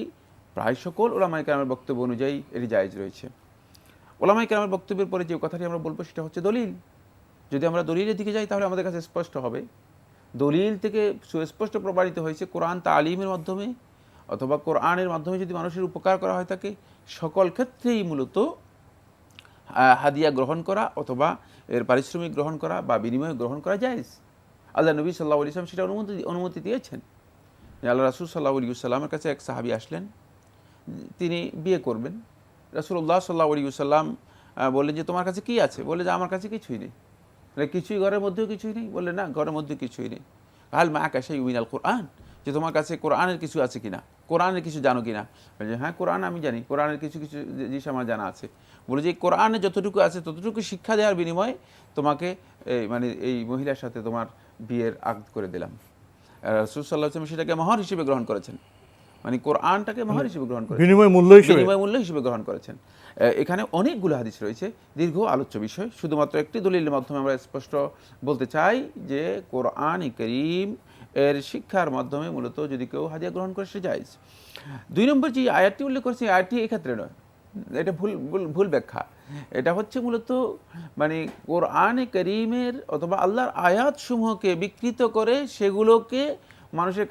Speaker 3: প্রায় সকল ওলামায়ে কেরামের বক্তব্য অনুযায়ী এটি জায়েজ রয়েছে। ওলামায়ে কেরামের বক্তব্যের পরে যে কথাটি আমরা বলবো সেটা হচ্ছে দলিল। যদি আমরা দলিলের দিকে যাই তাহলে আমাদের কাছে স্পষ্ট হবে, দলিল থেকে সুস্পষ্ট প্রমাণিত হয়েছে কোরআন তালিমের মাধ্যমে অথবা কোরআনের মাধ্যমে যদি মানুষের উপকার করা হয় থাকে, সকল ক্ষেত্রেই মূলত হাদিয়া গ্রহণ করা অথবা এর পারিশ্রমিক গ্রহণ করা বা বিনিময় গ্রহণ করা জায়েজ। আল্লাহ নবী সাল্লাল্লাহু আলাইহি ওয়াসাল্লাম সেটা অনুমতি দিয়েছেন। আল্লাহ রাসূল সাল্লাল্লাহু আলাইহি ওয়াসাল্লামের কাছে এক সাহাবী আসলেন, তিনি বিয়ে করবেন। রাসূলুল্লাহ সাল্লাল্লাহু আলাইহি ওয়াসাল্লাম বললেন যে তোমার কাছে কি আছে? বলে যে আমার কাছে কিছুই নেই। কিছুই, ঘরের মধ্যেও কিছুই নেই? বললে না, ঘরের মধ্যে কিছুই নেই। হাল মা আকাশে ইউমিনাল কোরআন, যে তোমার কাছে কোরআনের কিছু আছে কিনা, কোরআনের কিছু জানো কিনা? বলে হ্যাঁ কোরআন আমি জানি, কোরআনের কিছু কিছু জিনিস আমার জানা আছে। বলে যে কোরআনে যতটুকু আছে ততটুকু শিক্ষা দেওয়ার বিনিময়ে তোমাকে মানে এই মহিলার সাথে তোমার বিয়ের আকদ করে দিলাম। রাসূল সাল্লাল্লাহু আলাইহি ওয়াসাল্লাম সেটাকে মহর হিসেবে গ্রহণ করেছেন, মানে কোরআনটাকে মহর হিসেবে গ্রহণ করেছেন,
Speaker 2: বিনিময় মূল্য
Speaker 3: হিসেবে গ্রহণ করেছেন। এখানে অনেকগুলো হাদিস রয়েছে, দীর্ঘ আলোচ্য বিষয়। শুধুমাত্র একটি দলিলের মাধ্যমে আমরা স্পষ্ট বলতে চাই যে কোরআন কারীম এর শিক্ষার মাধ্যমে মূলত যদি কেউ হাদিয়া গ্রহণ করে সে জায়েজ। 2 নম্বর যে আয়াতটি উল্লেখ করেছে, আয়াতটি এই ক্ষেত্রে নয়, এটা ভুল ব্যাখ্যা। এটা হচ্ছে মূলত মানে কোরআনে কারীমের অথবা আল্লাহর আয়াতসমূহকে বিকৃত করে সেগুলোকে মানুষের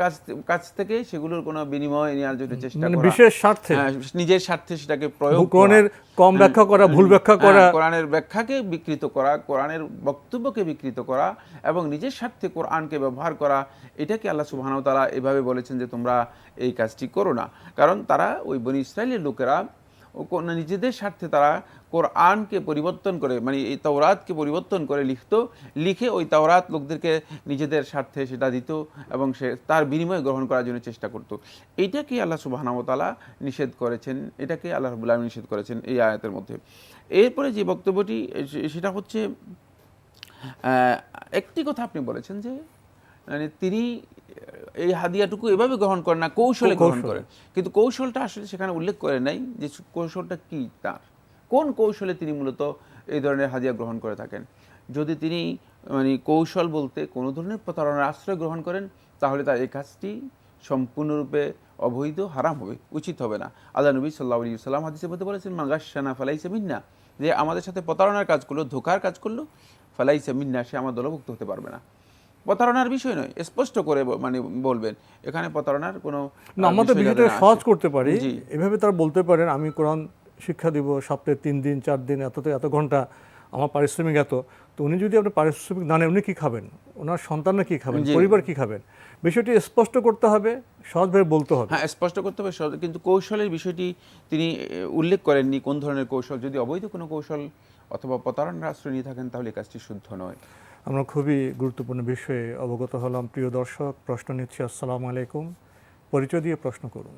Speaker 3: কাছ থেকে সেগুলোর কোনো বিনিময় নেওয়ার জন্য চেষ্টা করা,
Speaker 2: বিশেষ স্বার্থে,
Speaker 3: নিজের স্বার্থে সেটাকে প্রয়োগ
Speaker 2: কোরআনের কম ব্যাখ্যা করা, ভুল ব্যাখ্যা করা,
Speaker 3: কোরআনের ব্যাখ্যাকে বিকৃত করা, কোরআনের বক্তব্যকে বিকৃত করা এবং নিজের স্বার্থে কোরআনকে ব্যবহার করা, এটাকে আল্লাহ সুবহানাহু ওয়া তাআলা এভাবে বলেছেন যে তোমরা এই কাজটি করো না। কারণ তারা ওই বনী ইসরাইলের লোকেরা নিজেদের স্বার্থে তারা কোরআনকে পরিবর্তন করে, মানে এই তাওরাতকে পরিবর্তন করে লিখে ওই তাওরাত লোকদেরকে নিজেদের স্বার্থে সেটা দিত এবং সে তার বিনিময়ে গ্রহণ করার জন্য চেষ্টা করত। এইটাকে আল্লাহ সুবহানাহু ওয়া তাআলা নিষেধ করেছেন, এটাকে আল্লাহ রাব্বুল আলামিন নিষেধ করেছেন এই আয়াতের মধ্যে। এরপরে যে বক্তব্যটি সেটা হচ্ছে একটি কথা আপনি বলেছেন যে মানে তিনি এই হাদিয়াটুকু এভাবে গ্রহণ করেন না, কৌশলে গ্রহণ করেন, কিন্তু কৌশলটা আসলে সেখানে উল্লেখ করে নাই যে কৌশলটা কি, তার কোন কৌশলে তিনি মূলত এই ধরনের হাদিয়া গ্রহণ করে থাকেন। যদি তিনি মানে কৌশল বলতে কোনো ধরনের প্রতারণার আশ্রয় গ্রহণ করেন তাহলে তার এই কাজটি সম্পূর্ণরূপে অবৈধ, হারাম হবে, উচিত হবে না। আল্লাহ নবী সাল্লাল্লাহু আলাইহি ওয়াসাল্লাম হাদিসের মধ্যে বলেছেন মান গাশশানা ফালাইসা মিন্না, যে আমাদের সাথে প্রতারণার কাজ করলো, ধোঁকার কাজ করলো, ফালাইসা মিন্না, সে আমার দলভুক্ত হতে পারবে না। প্রতারণার বিষয় নয়, স্পষ্ট করে মানে বলবেন, এখানে প্রতারণার কোনো
Speaker 2: না। আমাদের বিষয়টা সহজ করতে পারি, এভাবে তারা বলতে পারেন আমি কোরআন শিক্ষা দিব সপ্তাহে 3 দিন 4 দিন এত ঘন্টা, আমার পারিশ্রমিক এত। তো উনি যদি আপনার পারিশ্রমিক না নেন, উনি কী খাবেন, ওনার সন্তানরা কী খাবেন, পরিবার কী খাবেন, বিষয়টি স্পষ্ট করতে হবে, সহজভাবে বলতে হবে।
Speaker 3: হ্যাঁ, স্পষ্ট করতে হবে, কিন্তু কৌশলের বিষয়টি তিনি উল্লেখ করেননি, কোন ধরনের কৌশল। যদি অবৈধ কোনো কৌশল অথবা প্রতারণার আশ্রয় নিয়ে থাকেন তাহলে কাজটি শুদ্ধ নয়।
Speaker 2: আমরা খুবই গুরুত্বপূর্ণ বিষয়ে অবগত হলাম। প্রিয় দর্শক, প্রশ্ন নিচ্ছি। আসসালামু আলাইকুম, পরিচয় দিয়ে প্রশ্ন করুন।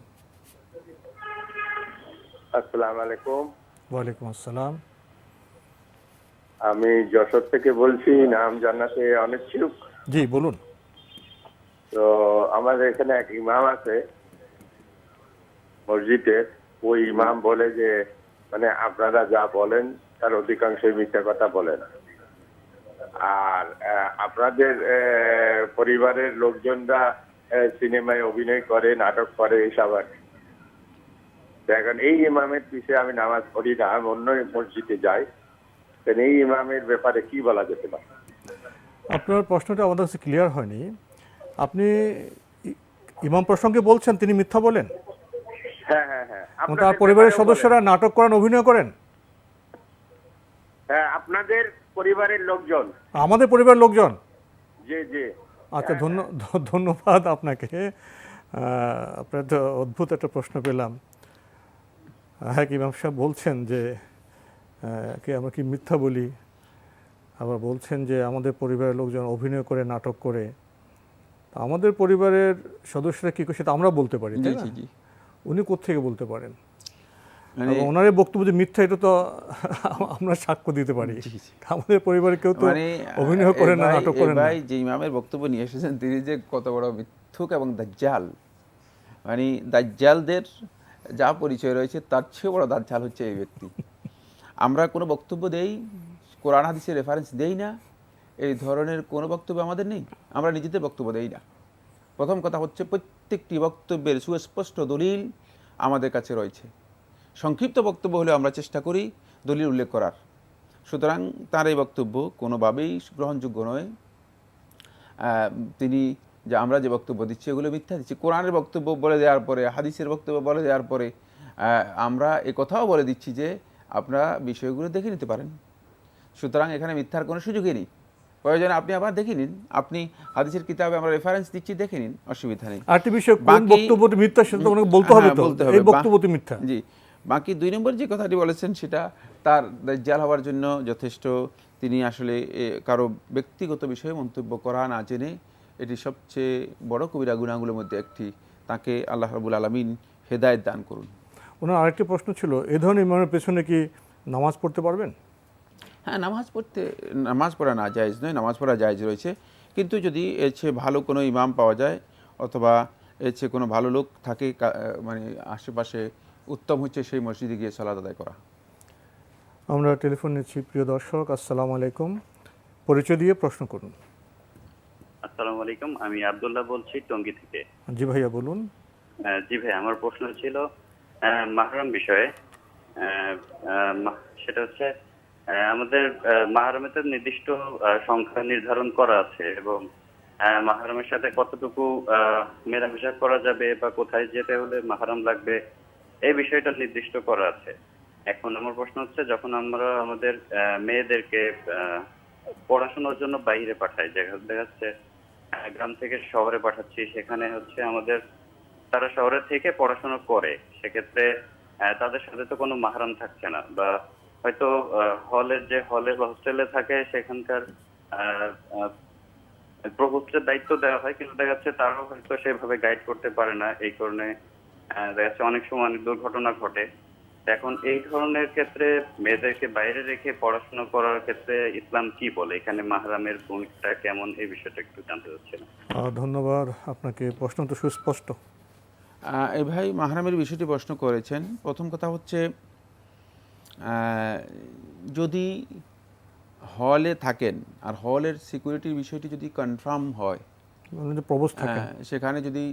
Speaker 9: আসসালামু আলাইকুম।
Speaker 2: ওয়ালাইকুম আসসালাম।
Speaker 9: আমি যশোর থেকে বলছি, নাম জান্নাতে অনিচ্ছুক।
Speaker 2: জি বলুন।
Speaker 9: তো আমাদের এখানে এক ইমাম আছে মসজিদের, ওই ইমাম বলে যে মানে আপনারা যা বলেন তার অধিকাংশই মিথ্যা কথা বলেন, আর আপনাদের পরিবারের লোকজনরা সিনেমায় অভিনয় করে, নাটক করে, এইসব আর কি। এখন এই ইমামের পিছে আমি নামাজ পড়ি না, আমি অন্য মসজিদে যাই, এই ইমামের ব্যাপারে কি বলা যেতে পারে?
Speaker 2: আপনার প্রশ্নটা আমাদের কাছে ক্লিয়ার হয়নি। আপনি ইমাম প্রসঙ্গে বলছেন তিনি মিথ্যা বলেন?
Speaker 9: হ্যাঁ হ্যাঁ হ্যাঁ।
Speaker 2: তার পরিবারের সদস্যরা নাটক করেন, অভিনয় করেন?
Speaker 9: হ্যাঁ, আপনাদের পরিবারের লোকজন।
Speaker 2: আমাদের পরিবারের লোকজন?
Speaker 9: জি জি।
Speaker 2: আচ্ছা, ধন্যবাদ আপনাকে। আপনার তো অদ্ভুত একটা প্রশ্ন পেলাম। হ্যাঁ, ইমাম সাহেব বলছেন যে আমরা কি মিথ্যা বলি, আবার বলছেন যে আমাদের পরিবারের লোকজন অভিনয় করে, নাটক করে। আমাদের পরিবারের সদস্যরা কী করে সেটা আমরা বলতে পারি, তাই না? উনি কোত্থেকে বলতে পারেন? ওনার বক্তব্য যে মিথ্যা, এটা তো আমরা সাক্ষ্য দিতে পারি। আমাদের পরিবারে কেউ তো অভিনয় করে না, নাটক করে না।
Speaker 3: ভাই, যে ইমামের বক্তব্য নিয়ে এসেছেন তিনি যে কত বড় মিথ্যুক এবং দাজ্জাল, মানে দাজ্জালদের যা পরিচয় রয়েছে তার চেয়ে বড় দাজ্জাল হচ্ছে এই ব্যক্তি। আমরা কোনো বক্তব্য দেই, কোরআন হাদিসের রেফারেন্স দেই না, এই ধরনের কোনো বক্তব্য আমাদের নেই, আমরা নিজেদের বক্তব্য দেই না। প্রথম কথা হচ্ছে প্রত্যেকটি বক্তব্যের সুস্পষ্ট দলিল আমাদের কাছে রয়েছে। সংক্ষিপ্ত বক্তব্য হলে আমরা চেষ্টা করি দলিল উল্লেখ করার, সুতরাং তার এই বক্তব্য কোনোভাবেই গ্রহণযোগ্য নয়। তিনি যে আমরা যে বক্তব্য দিচ্ছি এগুলো মিথ্যা দিচ্ছি। কোরআনের বক্তব্য বলে দেওয়ার পরে, হাদিসের বক্তব্য বলে দেওয়ার পরে আমরা এ কথাও বলে দিচ্ছি যে আপনারা বিষয়গুলো দেখে নিতে পারেন। সুতরাং এখানে মিথ্যার কোনো সুযোগই নেই। প্রয়োজনে আপনি আবার দেখে নিন, আপনি হাদিসের কিতাবে আমরা রেফারেন্স দিচ্ছি, দেখে নিন, অসুবিধা নেই।
Speaker 2: আরেকটি বিষয়, কোন বক্তব্যটি মিথ্যা সেটা তো বলতে হবে, এই বক্তব্যটি মিথ্যা।
Speaker 3: জি, বাকি 2 নম্বর যে কথাটি বলেছেন সেটা তার দাজ্জাল হওয়ার জন্য যথেষ্ট। তিনি আসলে কারো ব্যক্তিগত বিষয়ে মন্তব্য করা না জেনে এটি সবচেয়ে বড় কবিরা গুনাহগুলোর মধ্যে একটি। তাকে আল্লাহ রাব্বুল আলামিন হেদায়েত দান করুন।
Speaker 2: ওনার আরেকটি প্রশ্ন ছিল, এ ধরনের ইমামের পেছনে কি নামাজ পড়তে পারবেন?
Speaker 3: হ্যাঁ, নামাজ পড়া না জায়েজ নয়, নামাজ পড়া জায়েজ রয়েছে। কিন্তু যদি এর চেয়ে ভালো কোনো ইমাম পাওয়া যায় অথবা এর চেয়ে কোনো ভালো লোক থাকে মানে আশেপাশে, উত্তম হচ্ছে সেই মসজিদে গিয়ে সালাত আদায় করা।
Speaker 2: আমরা টেলিফোন নিচ্ছি। প্রিয় দর্শক, আসসালামু আলাইকুম, পরিচয় দিয়ে প্রশ্ন করুন।
Speaker 10: আসসালামু আলাইকুম, আমি আব্দুল্লাহ বলছি টঙ্গী থেকে।
Speaker 2: জি ভাইয়া বলুন।
Speaker 10: জি ভাই, আমার প্রশ্ন ছিল মাহরম বিষয়ে। সেটা হচ্ছে আমাদের মাহরমে তো নির্দিষ্ট সংখ্যা নির্ধারণ করা আছে এবং মাহরমের সাথে কতটুকু মেলামেশা করা যাবে বা কোথায় যেতে হলে মাহরম লাগবে এই বিষয়টা নির্দিষ্ট করা আছে। এখন আমার প্রশ্ন হচ্ছে, যখন আমরা আমাদের মেয়েদেরকে পড়াশোনার জন্য বাইরে পাঠাই, দেখা যাচ্ছে গ্রাম থেকে শহরে পাঠাচ্ছি, সেখানে হচ্ছে আমাদের তারা শহরে থেকে পড়াশোনা করে, সেক্ষেত্রে তাদের সাথে তো কোনো মাহরাম থাকছে না, বা হয়তো হলে বা হোস্টেলে থাকে সেখানকার প্রভুত্বের দায়িত্ব দেওয়া হয়, কিন্তু দেখা যাচ্ছে তারাও হয়তো সেভাবে গাইড করতে পারে না। এই কারণে দেখা যাচ্ছে অনেক সময় অনেক দুর্ঘটনা ঘটে। এখন এই ধরনের ক্ষেত্রে মেয়েদেরকে বাইরে রেখে পড়াশোনা করার ক্ষেত্রে ইসলাম কি বলে, এখানে মাহরামের ভূমিকা কেমন, এই বিষয়টা একটু জানতে চাচ্ছিলাম।
Speaker 2: ধন্যবাদ আপনাকে, প্রশ্ন তো সুস্পষ্ট।
Speaker 3: এই ভাই মাহরামের বিষয়টি প্রশ্ন করেছেন। প্রথম কথা হচ্ছে, যদি হলে থাকেন আর হলের সিকিউরিটির বিষয়টি যদি কনফার্ম হয়, সেখানে যদি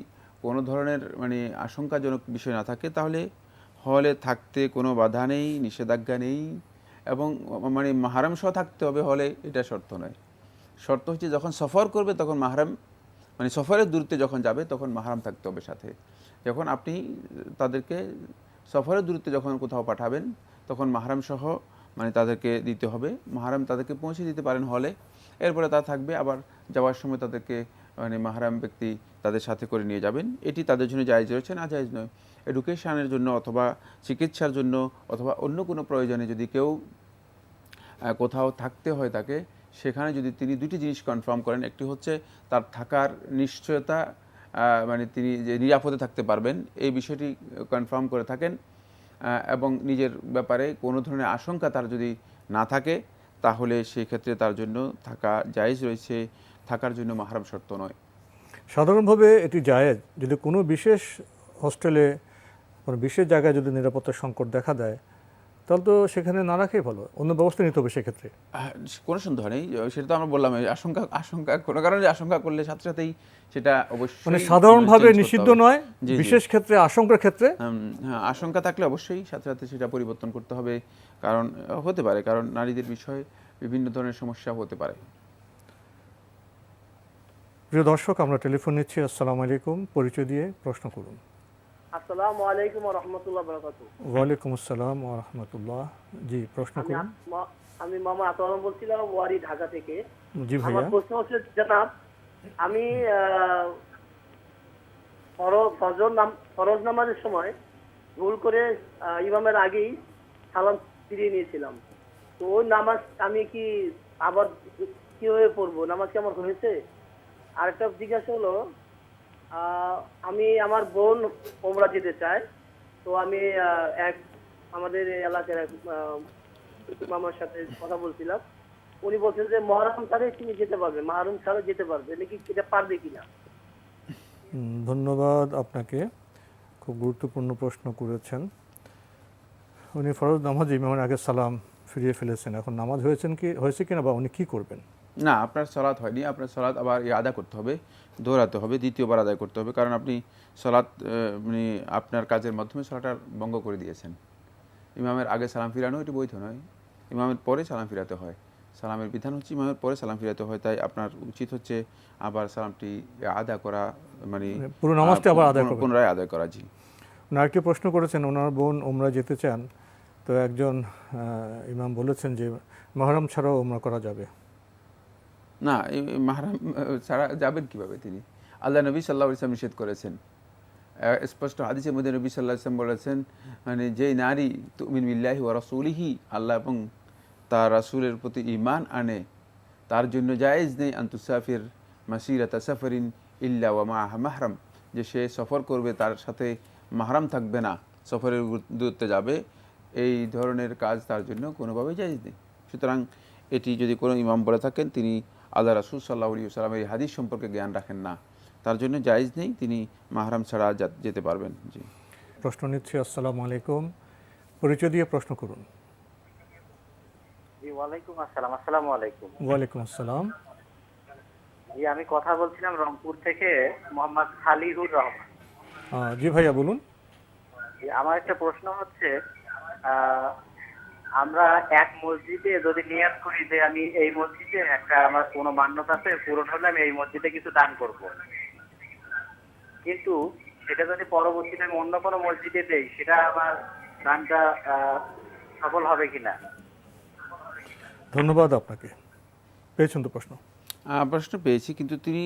Speaker 3: কোনো ধরনের মানে আশঙ্কাজনক বিষয় না থাকে, তাহলে হলে থাকতে কোনো বাধা নেই, নিষেধাজ্ঞা নেই। এবং মানে মাহরাম সহ থাকতে হবে হলে, এটা শর্ত নয়। শর্ত হচ্ছে যখন সফর করবে তখন মাহরাম, মানে সফরের দূরত্বে যখন যাবে তখন মাহরাম থাকতে হবে সাথে। যখন আপনি তাদেরকে সফরের দূরত্বে যখন কোথাও পাঠাবেন তখন মাহরাম সহ মানে তাদেরকে দিতে হবে। মাহরাম তাদেরকে পৌঁছে দিতে পারেন হলে, এরপরে তা থাকবে, আবার যাওয়ার সময় তাদেরকে মানে মাহরাম ব্যক্তি তাদের সাথে করে নিয়ে যাবেন। এটি তাদের জন্য জায়েজ রয়েছে, না জায়েজ নয়। এডুকেশনের জন্য অথবা চিকিৎসার জন্য অথবা অন্য কোনো প্রয়োজনে যদি কেউ কোথাও থাকতে হয় তাকে, সেখানে যদি তিনি দুটি জিনিস কনফার্ম করেন, একটি হচ্ছে তার থাকার নিশ্চয়তা, মানে তিনি যে নিরাপদে থাকতে পারবেন এই বিষয়টি কনফার্ম করে থাকেন, এবং নিজের ব্যাপারে কোনো ধরনের আশঙ্কা তার যদি না থাকে, তাহলে সেই ক্ষেত্রে তার জন্য থাকা জায়েজ রয়েছে, থাকার জন্য মাহরাম শর্ত নয়।
Speaker 2: সাধারণভাবে এটি জায়েজ যদি কোনো বিশেষ হোস্টেলে কোনো বিশেষ জায়গায় যদি নিরাপত্তার সংকট দেখা দেয়, তাহলে তো সেখানে না রাখাই ভালো, অন্য ব্যবস্থা নিতে হবে সেক্ষেত্রে।
Speaker 3: কোনো সন্দেহ নেই, সেটা তো আমরা বললাম। আশঙ্কা কোনো কারণে আশঙ্কা করলে সাথে সাথেই সেটা অবশ্যই,
Speaker 2: মানে সাধারণভাবে নিষিদ্ধ নয়, বিশেষ ক্ষেত্রে আশঙ্কার ক্ষেত্রে
Speaker 3: হ্যাঁ, আশঙ্কা থাকলে অবশ্যই সাথে সাথে সেটা পরিবর্তন করতে হবে। কারণ হতে পারে, কারণ নারীদের বিষয়ে বিভিন্ন ধরনের সমস্যা হতে পারে।
Speaker 2: প্রিয় দর্শক, আমরা টেলিফোন নিচ্ছি। আসসালামু আলাইকুম, পরিচয় দিয়ে প্রশ্ন করুন।
Speaker 11: আসসালামু আলাইকুম ওয়া রাহমাতুল্লাহি ওয়া বারাকাতুহু।
Speaker 2: ওয়া আলাইকুম আসসালাম ওয়া রাহমাতুল্লাহ। জি, প্রশ্ন করুন।
Speaker 11: আমি মোহাম্মদ আতরম বলছিলাম, ওয়ারি, ঢাকা থেকে।
Speaker 2: জি ভাইয়া।
Speaker 11: আমার প্রশ্ন হচ্ছে, জনাব, আমি ফরজ নামাজের সময় ভুল করে ইমামের আগেই সালাম ফিরিয়ে নিয়েছিলাম। তো ওই নামাজ আমি কি আবার কিভাবে পড়বো? নামাজ কি আমার হয়েছে? আরেকটা জিজ্ঞাসা হলো, আমি আমার বোন ওমরা যেতে চাই, তো আমি আমাদের এলাকার এক মামার সাথে কথা বলছিলাম, উনি বলছেন যে মহরম ছাড়াই তিনি যেতে পারবে, মহরম ছাড়া যেতে পারবে নাকি, এটা পারবে কিনা?
Speaker 2: ধন্যবাদ আপনাকে, খুব গুরুত্বপূর্ণ প্রশ্ন করেছেন। উনি ফরজ নামাজ ইমামের আগে সালাম ফিরিয়ে ফেলেছেন, এখন নামাজ হয়েছে কিনা বা উনি কি করবেন?
Speaker 3: না, আপনার সালাত হয়নি, আপনার সালাত আবার আদা করতে হবে, দৌড়াতে হবে, দ্বিতীয়বার আদায় করতে হবে। কারণ আপনি সালাত মানে আপনার কাজের মাধ্যমে সালাতটা ভঙ্গ করে দিয়েছেন। ইমামের আগে সালাম ফিরানো এটি বৈধ নয়, ইমামের পরে সালাম ফিরাতে হয়। সালামের বিধান হচ্ছে ইমামের পরে সালাম ফিরাতে হয়। তাই আপনার উচিত হচ্ছে আবার সালামটি আদা করা, মানে
Speaker 2: পুরো নামাজটা আবার
Speaker 3: পুনরায় আদায় করা। জি,
Speaker 2: আরেকটি প্রশ্ন করেছেন, ওনার বোন ওমরা যেতে চান, তো একজন ইমাম বলেছেন যে মহরম ছাড়াও ওমরা করা যাবে
Speaker 3: না। এই মাহরাম ছাড়া যাবেন কিভাবে তিনি? আল্লাহ নবী সাল্লাল্লাহু আলাইহি ওয়াসাল্লাম নিষেধ করেছেন, স্পষ্ট হাদিসের মধ্যে নবী সাল্লাল্লাহু আলাইহি ওয়াসাল্লাম বলেছেন, মানে যে নারী তুমিন বিল্লাহি ওয়া রাসূলিহি, আল্লাহ এবং তার রাসূলের প্রতি ঈমান আনে, তার জন্য জায়েজ নেই আনতুসাফির মাসিরাতা সাফারিন ইল্লা ওয়া মাআহা মাহরাম, যে সে সফর করবে তার সাথে মাহরাম থাকবে না, সফরের দূরত্বে যাবে, এই ধরনের কাজ তার জন্য কোনোভাবেই জায়েজ নেই। সুতরাং এটি যদি কোনো ইমাম বলে থাকেন তিনি আল্লাহ রাসূল সাল্লাল্লাহু আলাইহি ওয়াসাল্লামের এই হাদিস সম্পর্কে জ্ঞান রাখেন না, তার জন্য জায়েজ নেই, তিনি মাহরাম ছাড়া যেতে পারবেন। জি,
Speaker 2: প্রশ্ন নিচ্ছি। আসসালামু আলাইকুম, পরিচয় দিয়ে প্রশ্ন করুন।
Speaker 12: জি, ওয়ালাইকুম আসসালাম। আসসালামু আলাইকুম।
Speaker 2: ওয়ালাইকুম আসসালাম।
Speaker 12: জি, আমি কথা বলছিলাম রংপুর থেকে, মোহাম্মদ খালিদুর রহমান।
Speaker 2: জি ভাইয়া বলুন।
Speaker 12: জি, আমার একটা প্রশ্ন হচ্ছে, আমরা এক মসজিদে যদি নিয়াত করি যে আমি এই মসজিদে একটা আমার কোনো মান্যতা আছে, পূরণ হলে আমি এই মসজিদে কিছু দান করব, কিন্তু সেটা যদি পরবর্তীতে আমি অন্য কোনো মসজিদে দেই, সেটা আমার দানটা সফল হবে কিনা?
Speaker 2: ধন্যবাদ আপনাকে। পেয়েছেন তো প্রশ্ন?
Speaker 3: প্রশ্ন পেয়েছি, কিন্তু তিনি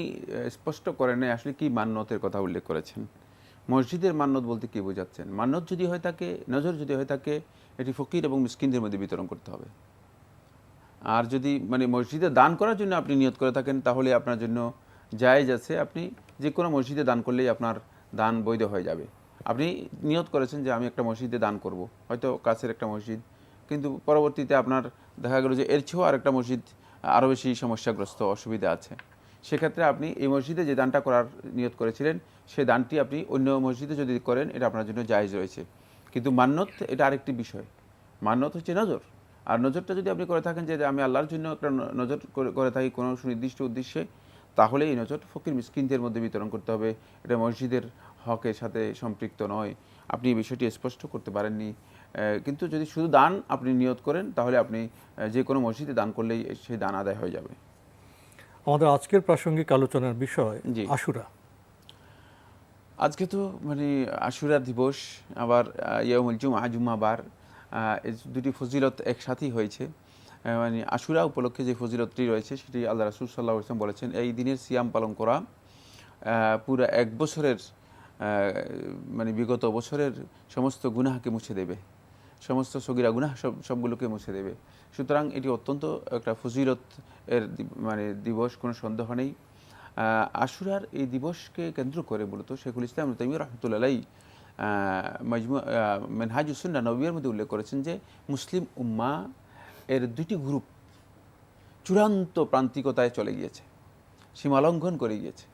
Speaker 3: স্পষ্ট করেন নাই আসলে কি মান্যতের কথা উল্লেখ করেছেন। মসজিদের মান্যত বলতে কি বোঝাচ্ছেন? মান্যত যদি হয় থাকে, নজর যদি হয় থাকে, এটি ফকির এবং মিসকিনদের মধ্যে বিতরণ করতে হবে। আর যদি মানে মসজিদে দান করার জন্য আপনি নিয়ত করে থাকেন, তাহলে আপনার জন্য জায়েজ আছে, আপনি যে কোনো মসজিদে দান করলেই আপনার দান বৈধ হয়ে যাবে। আপনি নিয়ত করেছেন যে আমি একটা মসজিদে দান করব, হয়তো কাছের একটা মসজিদ, কিন্তু পরবর্তীতে আপনার দেখা গেল যে এর চেয়েও আরেকটা মসজিদ আরও বেশি সমস্যাগ্রস্ত, অসুবিধা আছে, সেক্ষেত্রে আপনি এই মসজিদে যে দানটা করার নিয়ত করেছিলেন সেই দানটি আপনি অন্য মসজিদে যদি করেন এটা আপনার জন্য জায়েজ রয়েছে। কিন্তু মান্যত এটা আরেকটি বিষয়, মান্যত হচ্ছে নজর। আর নজরটা যদি আপনি করে থাকেন যে আমি আল্লাহর জন্য একটা নজর করে থাকি কোনো সুনির্দিষ্ট উদ্দেশ্যে, তাহলে এই নজর ফকির মিসকিনদের মধ্যে বিতরণ করতে হবে, এটা মসজিদের হকের সাথে সম্পৃক্ত নয়। আপনি এই বিষয়টি স্পষ্ট করতে পারেননি, কিন্তু যদি শুধু দান আপনি নিয়ত করেন তাহলে আপনি যে কোনো মসজিদে দান করলেই সেই দান আদায় হয়ে যাবে।
Speaker 2: আমাদের আজকের প্রাসঙ্গিক আলোচনার বিষয় আশুরা।
Speaker 3: আজকে তো মানে আশুরা দিবস, আবার ইয়াউমুল জুমআ, জুম্মাবার, এই দুটি ফজিলত একসাথেই হয়েছে। মানে আশুরা উপলক্ষে যে ফজিলতটি রয়েছে সেটি আল্লাহ রাসূল সাল্লাল্লাহু আলাইহি ওয়াসাল্লাম বলেছেন, এই দিনের সিয়াম পালন করা পুরো এক বছরের মানে বিগত বছরের সমস্ত গুনাহকে মুছে দেবে, সমস্ত সগীরা গুনাহ সবগুলোকে মুছে দেবে। সুতরাং এটি অত্যন্ত একটা ফজিলত এর মানে দিবস, কোনো সন্দেহ নেই। আশুরার এই দিবসকে কেন্দ্র করে মূলত শেখুল ইসলাম ইবনে তাইমিয়া রাহমাতুল্লাহ আলাইহি মিনহাজুস সুন্নাহ নববির মধ্যে উল্লেখ করেছেন যে মুসলিম উম্মাহ এর দুটি গ্রুপ চূড়ান্ত প্রান্তিকতায় চলে গিয়েছে, সীমালঙ্ঘন করে গিয়েছে।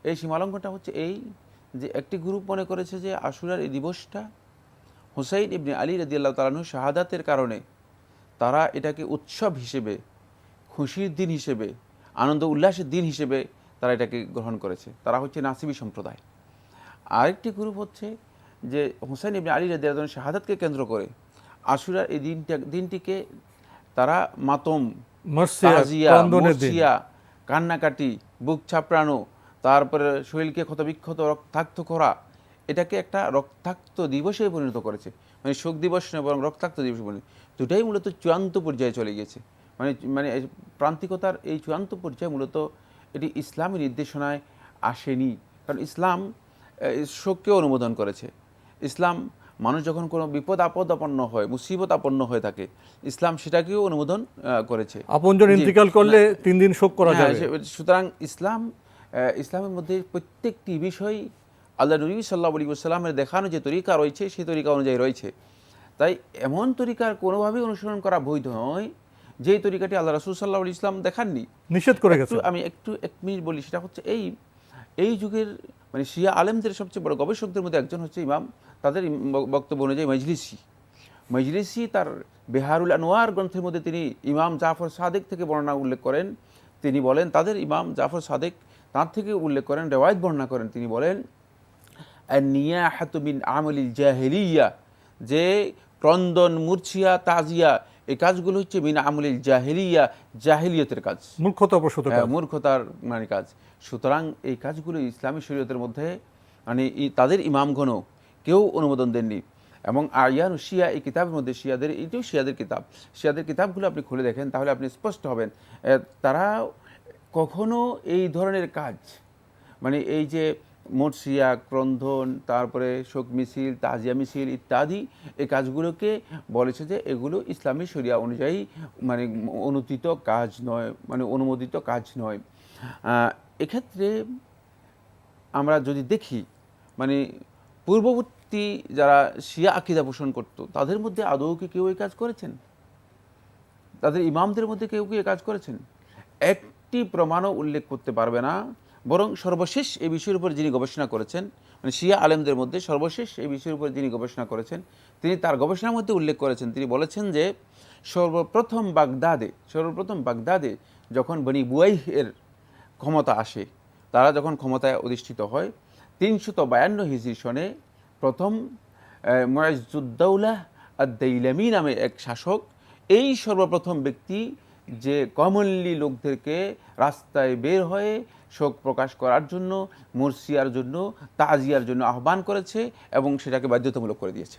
Speaker 3: এই সীমালঙ্ঘনটা হচ্ছে এই যে একটি গ্রুপ মনে করেছে যে আশুরার এই দিবসটা হুসাইন ইবনে আলী রাদিয়াল্লাহু তাআলা আনহু শাহাদাতের কারণে তারা এটাকে উৎসব হিসেবে, খুশির দিন হিসেবে, আনন্দ উল্লাসের দিন হিসেবে তারা এটাকে গ্রহণ করেছে, তারা হচ্ছে নাসিবি সম্প্রদায়। আরেকটি গ্রুপ হচ্ছে যে হুসাইন ইবনে আলী রাদিয়াল্লাহু তাআলা শাহাদাতকে কেন্দ্র করে আশুরার এই দিনটিকে তারা মাতম, তাজিয়া, মুরসিয়া, কান্নাকাটি, বুক ছাপড়ানো, তারপরে শরীরকে ক্ষতবিক্ষত রক্তাক্ত করা, এটাকে একটা রক্তাক্ত দিবসে পরিণত করেছে। মানে শোক দিবস নয় বরং রক্তাক্ত দিবসে পরিণত, দুটাই মূলত চূড়ান্ত পর্যায়ে চলে গিয়েছে। মানে প্রান্তিকতার এই চূড়ান্ত পর্যায়ে মূলত এটি ইসলামী নির্দেশনায় আসেনি, কারণ ইসলাম শোককে অনুমোদন করেছে। ইসলাম মানুষ যখন কোনো বিপদ আপদ আপন্ন হয়, মুসিবত আপন্ন হয়ে থাকে, ইসলাম সেটাকেও অনুমোদন করেছে।
Speaker 2: আপনজন ইন্তিকাল করলে 3 দিন শোক করা যাবে।
Speaker 3: সুতরাং ইসলামের মধ্যে প্রত্যেকটি বিষয় আল্লাহ নবী সাল্লাল্লাহু আলাইহি ওয়াসাল্লামের দেখানো যে তরিকা রয়েছে সেই তরিকা অনুযায়ী রয়েছে। তাই এমন তরিকার কোনোভাবেই অনুসরণ করা বৈধ নয় যেই তরিকাটি আল্লাহ রাসূল সাল্লাল্লাহু আলাইহি ওয়াসাল্লাম দেখাননি,
Speaker 2: নিষেধ করে গেছে।
Speaker 3: আমি এক মিনিট বলি, সেটা হচ্ছে এই যুগের মানে শিয়া আলেমদের সবচেয়ে বড় গবেষকদের মধ্যে একজন হচ্ছে ইমাম, তাদের বক্তব্য অনুযায়ী মজলিসি তার বেহারুল আনোয়ার গ্রন্থের মধ্যে তিনি ইমাম জাফর সাদেক থেকে বর্ণনা উল্লেখ করেন। তিনি বলেন, তাদের ইমাম জাফর সাদেক তার থেকে উল্লেখ করেন, রেওয়ায়েত বর্ণনা করেন, তিনি বলেন আন-নিয়াহাতু মিন আমালিল জাহিলিয়া, যে ক্রন্দন, মূর্ছিয়া, তাজিয়া, এই কাজগুলো হচ্ছে মিন আমলিল জাহিলিয়া, জাহিলিয়তের কাজ, মূর্খতার মানে কাজ। সুতরাং এই কাজগুলো ইসলামী শরীয়তের মধ্যে মানে তাদের ইমামগণও কেউ অনুমোদন দেননি। এবং আয়ান শিয়া এই কিতাবের মধ্যে এটিও শিয়াদের কিতাবগুলো আপনি খুলে দেখেন তাহলে আপনি স্পষ্ট হবেন, তারা কখনো এই ধরনের কাজ মানে এই যে মরসিয়া, ক্রন্ধন, তারপরে শোক মিছিল, তাজিয়া মিছিল ইত্যাদি এই কাজগুলোকে বলেছে যে এগুলো ইসলামী শরিয়া অনুযায়ী মানে অনুমোদিত কাজ নয়, মানে অনুমোদিত কাজ নয়। এক্ষেত্রে আমরা যদি দেখি মানে পূর্ববর্তী যারা শিয়া আকিদা পোষণ করত তাদের মধ্যে আদৌ কি কেউ এই কাজ করেছেন? তাদের ইমামদের মধ্যে কেউ কি এই কাজ করেছেন? একটি প্রমাণও উল্লেখ করতে পারবে না। বরং সর্বশেষ এই বিষয়ের উপর যিনি গবেষণা করেছেন, মানে শিয়া আলেমদের মধ্যে সর্বশেষ এই বিষয়ের উপর যিনি গবেষণা করেছেন, তিনি তার গবেষণার মধ্যে উল্লেখ করেছেন, তিনি বলেছেন যে সর্বপ্রথম বাগদাদে যখন বনি বুয়াইহের ক্ষমতা আসে, তারা যখন ক্ষমতায় অধিষ্ঠিত হয় 352 হিজরি সনে প্রথম মুইজুদ্দৌলাহ আদ-দাইলামি নামে এক শাসক, এই সর্বপ্রথম ব্যক্তি যে কমনলি লোকদেরকে রাস্তায় বের হয়ে শোক প্রকাশ করার জন্য, মুরসিয়ার জন্য, তাজিয়ার জন্য আহ্বান করেছে এবং সেটাকে বাধ্যতামূলক করে দিয়েছে।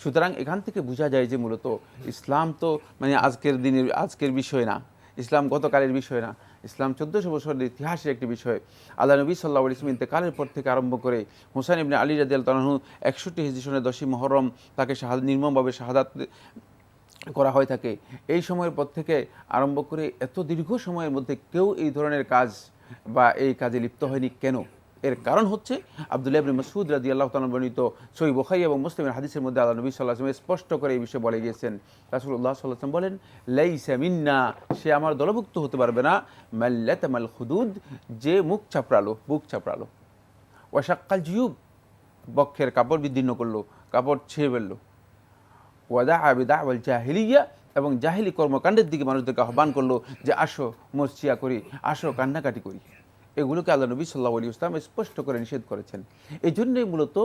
Speaker 3: সুতরাং এখান থেকে বোঝা যায় যে মূলত ইসলাম তো মানে আজকের বিষয় না, ইসলাম গতকালের বিষয় না, ইসলাম 1400 বছরের ইতিহাসের একটি বিষয়। আল্লাহ নবী সাল্লাল্লাহু আলাইহি ওয়াসাল্লাম ইন্তেকালের পর থেকে আরম্ভ করে হুসাইন ইবনে আলী রাদিয়াল্লাহু তাআলা 61 হিজরি সনের 10ই মুহররম তাকে নির্মমভাবে শাহাদাত করা হয়ে থাকে। এই সময়ের পর থেকে আরম্ভ করে এত দীর্ঘ সময়ের মধ্যে কেউ এই ধরনের কাজ বা এই কাজে লিপ্ত হয়নি কেন? এর কারণ হচ্ছে আব্দুল্লাহ ইবনে মাসউদ রাদিয়াল্লাহু তাআলা বর্ণিত সহিহ বুখারী এবং মুসলিমের হাদিসের মধ্যে আল্লাহ নবী সাল্লাল্লাহু আলাইহি ওয়াসাল্লাম স্পষ্ট করে এই বিষয়ে বলে গিয়েছেন। রাসূলুল্লাহ সাল্লাল্লাহু আলাইহি ওয়াসাল্লাম বলেন, লাইসা মিন্না, সে আমার দলভুক্ত হতে পারবে না, মাল্লাতামাল খুদুদ, যে বুক চাপড়ালো, ওয়াশাক্কাল জিয়ুব, বক্ষের কাপড় বিদীর্ণ করলো, কাপড় ছিঁড়ে ফেললো, ওয়াদা বিদাওয়াল জাহিলিয়া, এবং জাহিলি কর্মকাণ্ডের দিকে মানুষদেরকে আহ্বান করলো যে আসো মরসিয়া করি, আসো কান্নাকাটি করি। এগুলোকে আল্লাহ নবী সাল্লাল্লাহু আলাইহি ওয়াসাল্লাম স্পষ্ট করে নিষেধ করেছেন। এই জন্যই মূলত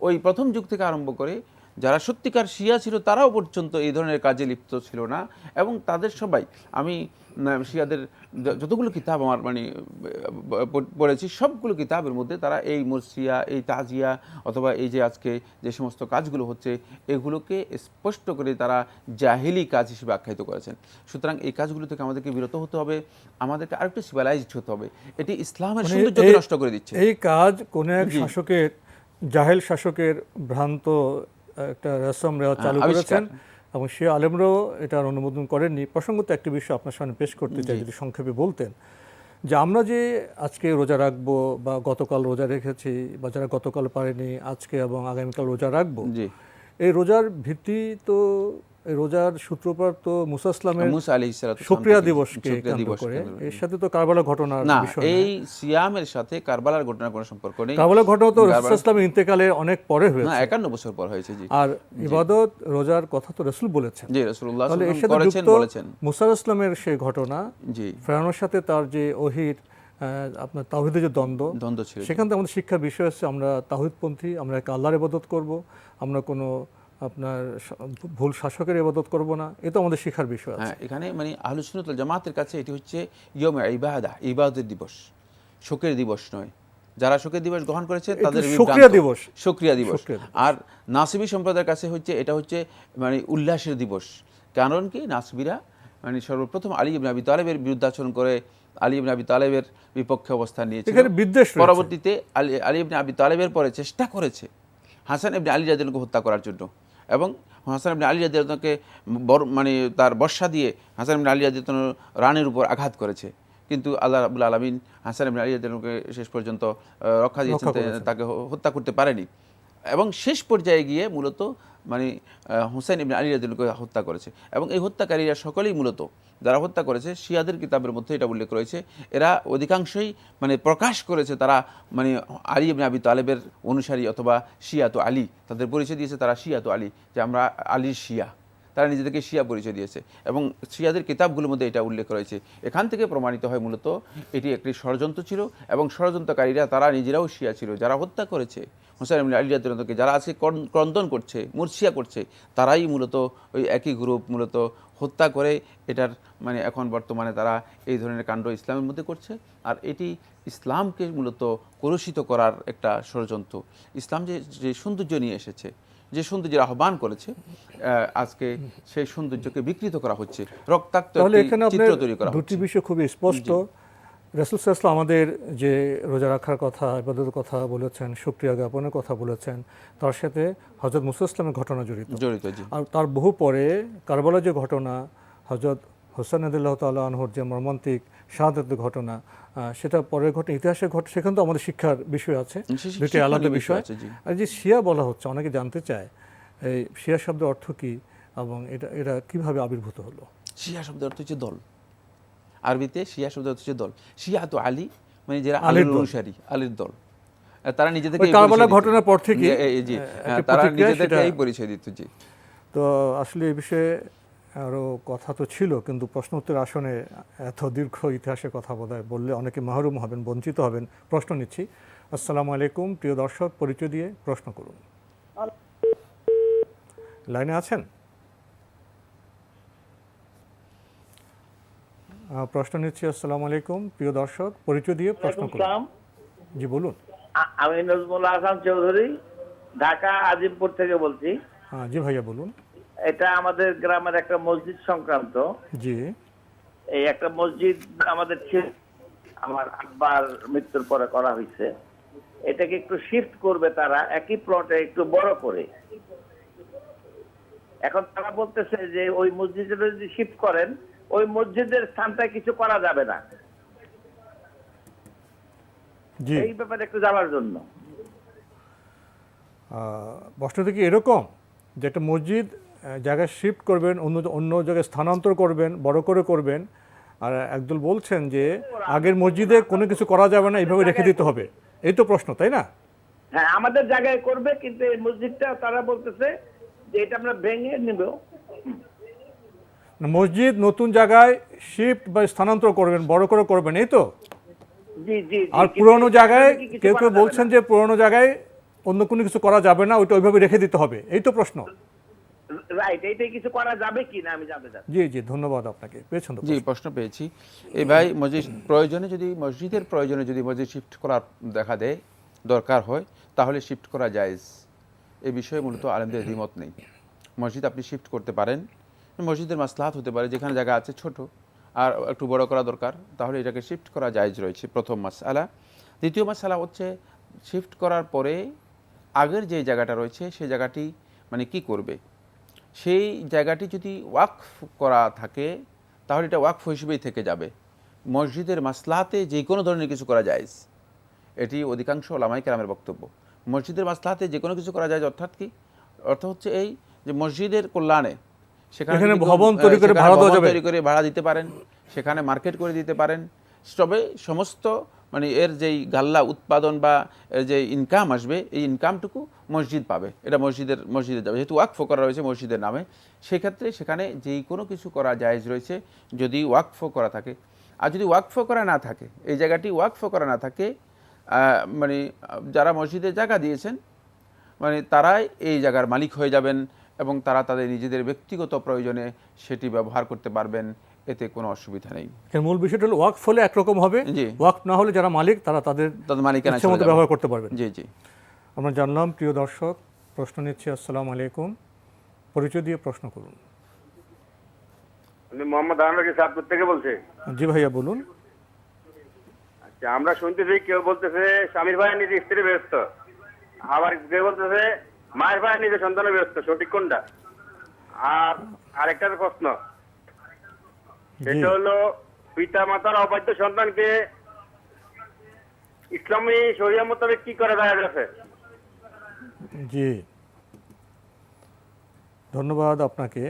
Speaker 3: ওই প্রথম যুগ থেকে আরম্ভ করে যারা সত্যিকার শিয়া ছিল তারাও পর্যন্ত এই ধরনের কাজে লিপ্ত ছিল না, এবং তাদের সবাই, আমি শিয়াদের যতগুলো কিতাব আমার মানে পড়েছি সবগুলো কিতাবের মধ্যে তারা এই মুরসিয়া, এই তাজিয়া অথবা এই যে আজকে যে সমস্ত কাজগুলো হচ্ছে এগুলোকে স্পষ্ট করে তারা জাহিলি কাজ হিসেবে আখ্যায়িত করেছেন। সুতরাং এই কাজগুলো থেকে আমাদেরকে বিরত হতে হবে, আমাদেরকে আরেকটু সিভিলাইজড হতে হবে। এটি ইসলামের সৌন্দর্যকে নষ্ট করে দিচ্ছে।
Speaker 2: এই কাজ কোন এক শাসকের, জাহেল শাসকের ভ্রান্ত একটা রসম রেওয়াজ চালু করেছেন এবং সে আলেমরাও এটার অনুমোদন করেননি। প্রসঙ্গত একটি বিষয় আপনার সামনে পেশ করতে চাই, যদি সংক্ষেপে বলতেন যে আমরা যে আজকে রোজা রাখবো বা গতকাল রোজা রেখেছি বা যারা গতকাল পারেনি আজকে এবং আগামীকাল রোজা রাখবো, এই রোজার ভিত্তি তো এই রোজার সূত্রপাত তো মুসা ইসলামের শুকরিয়া দিবসকে কেন্দ্র করে। এর সাথে তো কারবালার ঘটনার বিষয়,
Speaker 3: এই সিয়ামের সাথে কারবালার ঘটনার কোনো সম্পর্ক নেই।
Speaker 2: কারবালার ঘটনা তো রাসূল ইসলামের ইন্তেকালের অনেক পরে হয়েছে,
Speaker 3: 51 বছর পর হয়েছে। জি, আর
Speaker 2: ইবাদত রোজার কথা তো রাসূল বলেছেন।
Speaker 3: জি, রাসূলুল্লাহ সাল্লাল্লাহু আলাইহি ওয়াসাল্লাম বলেছেন।
Speaker 2: মুসা ইসলামের সেই ঘটনা, জি, ফেরাউনের সাথে তার যে ওহীর আপনার তাওহীদের যে দ্বন্দ্ব ছিল, সেখান থেকে আমাদের শিক্ষার বিষয় হচ্ছে আমরা তাওহীদপন্থী, আমরা আল্লাহর ইবাদত করব, আমরা কোনো আপনার ভুল শাসকের ইবাদত করব না। এটা আমাদের শিক্ষার বিষয় আছে।
Speaker 3: এখানে মানে আহলুস সুন্নাত ওয়াল জামাতের কাছে এটি হচ্ছে ইয়মে ইবাদা, ইবাদতের দিবস, শোকের দিবস নয়। যারা শোকের দিবস গ্রহণ করেছে তাদের শুকরিয়া দিবস। আর নাসিবী সম্প্রদায়ের কাছে হচ্ছে এটা হচ্ছে মানে উল্লাসের দিবস। কারণ কি, নাসবিরা মানে সর্বপ্রথম আলী ইবনে আবি তালেবের বিরুদ্ধাচরণ করে আলী ইবনে আবি তালেবের বিপক্ষে অবস্থান নিয়েছিল। পরবর্তীতে আলী ইবনে আবি তালেবের পরে চেষ্টা করেছে হাসান ইবনে আলী রাদিয়াল্লাহু হত্যা করার জন্য, এবং হাসান ইবনে আলী রাদিয়াল্লাহুকে মানে তার বর্ষা দিয়ে হাসান ইবনে আলী রাদিয়াল্লাহু রানের উপর আঘাত করেছে, কিন্তু আল্লাহ রাব্বুল আলামিন হাসান ইবনে আলী রাদিয়াল্লাহুকে শেষ পর্যন্ত রক্ষা দিয়েছেন, তাকে হত্যা করতে পারেনি। এবং শেষ পর্যায়ে গিয়ে মূলত মানে হুসাইন ইবনে আলী রাদিয়াল্লাহুকে হত্যা করেছে। এবং এই হত্যাকারীরা সকলেই মূলত যারা হত্যা করেছে শিয়াদের কিতাবের মধ্যে এটা উল্লেখ রয়েছে, এরা অধিকাংশই মানে প্রকাশ করেছে তারা মানে আলী ইবনে আবি তালেবের অনুসারী অথবা শিয়াতু আলী, তাদের পরিচয় দিয়েছে তারা শিয়াতু আলী, যে আমরা আলীর শিয়া, তারা নিজেদেরকে শিয়া পরিচয় দিয়েছে। এবং শিয়াদের কিতাবগুলোর মধ্যে এটা উল্লেখ রয়েছে। এখান থেকে প্রমাণিত হয় মূলত এটি একটি ষড়যন্ত্র ছিল, এবং ষড়যন্ত্রকারীরা তারা নিজেরাও শিয়া ছিল। যারা হত্যা করেছে হুসাইন ইবনে আলী রাদিয়াল্লাহুকে, যারা আজকে ক্রন্দন করছে, মুরসিয়া করছে, তারাই মূলত ওই একই গ্রুপ মূলত হত্যা করে এটার মানে এখন বর্তমানে তারা এই ধরনের কাণ্ড ইসলামের মধ্যে করছে। আর এটি ইসলামকে মূলত কলুষিত করার একটা ষড়যন্ত্র। ইসলাম যে সৌন্দর্য নিয়ে এসেছে, যে সৌন্দর্যের আহ্বান করেছে, আজকে সেই সৌন্দর্যকে বিকৃত করা হচ্ছে, রক্তাক্ত চিত্র তৈরি করা হচ্ছে।
Speaker 2: দুটি বিষয় খুবই স্পষ্ট রাসূল সাল্লাল্লাহু আলাইহি ওয়াসাল্লাম আমাদের যে রোজা রাখার কথা, ইবাদতের কথা বলেছেন, শুকরিয়া জ্ঞাপনের কথা বলেছেন, তার সাথে হযরত মুসা ইসলামের ঘটনা জড়িত।
Speaker 3: জি।
Speaker 2: আর তার বহু পরে কারবালার যে ঘটনা, হযরত হোসেন রাদিয়াল্লাহু তাআলা আনহুর যে মর্মান্তিক শাহাদাতের ঘটনা, সেটা পরের ঘটনা, ইতিহাসের ঘটনা, সেখানে তো আমাদের শিক্ষার বিষয় আছে, দুটি আলাদা বিষয়। আর যে শিয়া বলা হচ্ছে, অনেকে জানতে চায় এই শিয়া শব্দের অর্থ কী এবং এটা কিভাবে আবির্ভূত হলো?
Speaker 3: শিয়া শব্দের অর্থ হচ্ছে দল। আরবিতে শিয়া শব্দের অর্থ হচ্ছে দল। শিয়া তো আলী, মানে যারা আলীর অনুসারী, আলীর দল। তারা নিজেদেরকে
Speaker 2: কারবালার ঘটনার পর থেকে
Speaker 3: তারা নিজেদেরকে এই পরিচয় দিত। জি।
Speaker 2: তো আসলে এই বিষয়ে আরও কথা তো ছিল, কিন্তু প্রশ্ন উত্তর আসনে এত দীর্ঘ ইতিহাসের কথা বললে অনেকে মাহরুম হবেন, বঞ্চিত হবেন। প্রশ্ন নিচ্ছি। আসসালামু আলাইকুম, প্রিয় দর্শক, পরিচয় দিয়ে প্রশ্ন করুন। লাইনে আছেন? প্রশ্ন নিচ্ছি। আসসালামু আলাইকুম, প্রিয় দর্শক, পরিচয় দিয়ে প্রশ্ন করুন। জি বলুন।
Speaker 13: আমি নজমুল হাসান চৌধুরী, ঢাকা আজিমপুর থেকে বলছি।
Speaker 2: হ্যাঁ জি ভাইয়া বলুন।
Speaker 13: এটা আমাদের গ্রামের একটা মসজিদ সংক্রান্ত।
Speaker 2: জি।
Speaker 13: এই একটা মসজিদ আমাদের আমার আব্বার মৃত্যুর পরে করা হয়েছে। এটাকে একটু শিফট করবে তারা, একই প্লটে একটু বড় করে। এখন তারা বলতেছে যে ওই মসজিদে যদি শিফট করেন, ওই মসজিদের স্থানটা কিছু করা যাবে না। এই ব্যাপারে একটু জানার জন্য।
Speaker 2: প্রশ্নটা কি এরকম যে একটা মসজিদ জায়গায় শিফট করবেন, অন্য জায়গায় স্থানান্তর করবেন, বড় করে করবেন, আর একদল বলছেন যে আগের মসজিদে কোনো কিছু করা যাবে না, এইভাবে রেখে দিতে হবে, এই তো প্রশ্ন, তাই না?
Speaker 13: হ্যাঁ, আমাদের জায়গায় করবে, কিন্তু এই মসজিদটা তারা বলতেছে যে এটা আমরা ভেঙে নেব।
Speaker 2: মসজিদ নতুন জায়গায় শিফট বা স্থানান্তর করবেন, বড় করে করবেন, এই তো?
Speaker 13: জি জি।
Speaker 2: আর পুরনো জায়গায় কেউ কেউ বলছেন যে পুরনো জায়গায় অন্য কোনো কিছু করা যাবে না, ওইটা ওইভাবে রেখে দিতে হবে, এই তো প্রশ্ন।
Speaker 13: রাইট, এইটাই কিছু করা যাবে কি না আমি জানতে চাই।
Speaker 2: জি জি, ধন্যবাদ আপনাকে। পেয়েছেন তো?
Speaker 3: জি, প্রশ্ন পেয়েছি। এই ভাই, মসজিদের প্রয়োজনে যদি মসজিদ শিফট করার দেখা দেয়, দরকার হয়, তাহলে শিফট করা জায়েজ। এই বিষয়ে মূলত আলেমদের দ্বিমত নেই। মসজিদ আপনি শিফট করতে পারেন, মসজিদের মাসলাহাত হতে পারে, যেখানে জায়গা আছে ছোট আর একটু বড় করা দরকার, তাহলে এটাকে শিফট করা জায়েজ রয়েছে, প্রথম মাসআলা। দ্বিতীয় মাসআলা হচ্ছে শিফট করার পরে আগের যে জায়গাটা রয়েছে সেই জায়গাটি মানে কি করবে। সেই জায়গাটি যদি ওয়াকফ করা থাকে তাহলে এটা ওয়াকফ হিসেবেই থেকে যাবে। মসজিদের মাসলাহাতে যে কোনো ধরনের কিছু করা জায়েজ, এটি অধিকাংশ ওলামায়ে কেরামের বক্তব্য। মসজিদের মাসলাহাতে যে কোনো কিছু করা যায়, অর্থাৎ কি অর্থ হচ্ছে এই যে মসজিদের কল্যাণে সেখানে
Speaker 2: ভবন তৈরি করে
Speaker 3: ভাড়া দিতে পারেন, সেখানে মার্কেট করে দিতে পারেন। তবে সমস্ত মানে এর যেই গাল্লা উৎপাদন বা এর যে ইনকাম আসবে, এই ইনকামটুকু মসজিদ পাবে, এটা মসজিদে যাবে, যেহেতু ওয়াকফ করা রয়েছে মসজিদের নামে। সেক্ষেত্রে সেখানে যেই কোনো কিছু করা জায়েজ রয়েছে যদি ওয়াকফ করা থাকে। আর যদি ওয়াকফ করা না থাকে, এই জায়গাটি ওয়াকফ করা না থাকে, মানে যারা মসজিদের জায়গা দিয়েছেন মানে তারাই এই জায়গার মালিক হয়ে যাবেন এবং তারা তাদের নিজেদের ব্যক্তিগত প্রয়োজনে সেটি ব্যবহার করতে পারবেন, এতে কোনো অসুবিধা নেই।
Speaker 2: মূল বিষয়টা হলো ওয়াকফ হলে একরকম হবে, ওয়াকফ না হলে যারা মালিক তারা তাদের
Speaker 3: মালিকানা
Speaker 2: মতো ব্যবহার করতে পারবেন।
Speaker 3: জি জি,
Speaker 2: আমরা জানলাম। প্রিয় দর্শক, প্রশ্ন নিচ্ছি। আসসালামু আলাইকুম, পরিচয় দিয়ে প্রশ্ন করুন।
Speaker 14: আমি মোহাম্মদ আনোয়ার সাতপুর থেকে বলছি।
Speaker 2: জি ভাইয়া বলুন।
Speaker 14: আচ্ছা, আমরা শুনতেছি কেউ বলতেছে স্বামীর ভাই নিজে স্ত্রী ব্যস্ত, আবার কেউ বলতেছে মায়ের ভাই নিজে সন্তানের ব্যস্ত, সঠিক কোনটা? আর আরেকটা প্রশ্ন, সেটা হলো পিতা মাতার অবাধ্য সন্তানকে ইসলামী শরিয়া মোতাবেক কি করা যায় আছে?
Speaker 2: জি, ধন্যবাদ আপনাকে।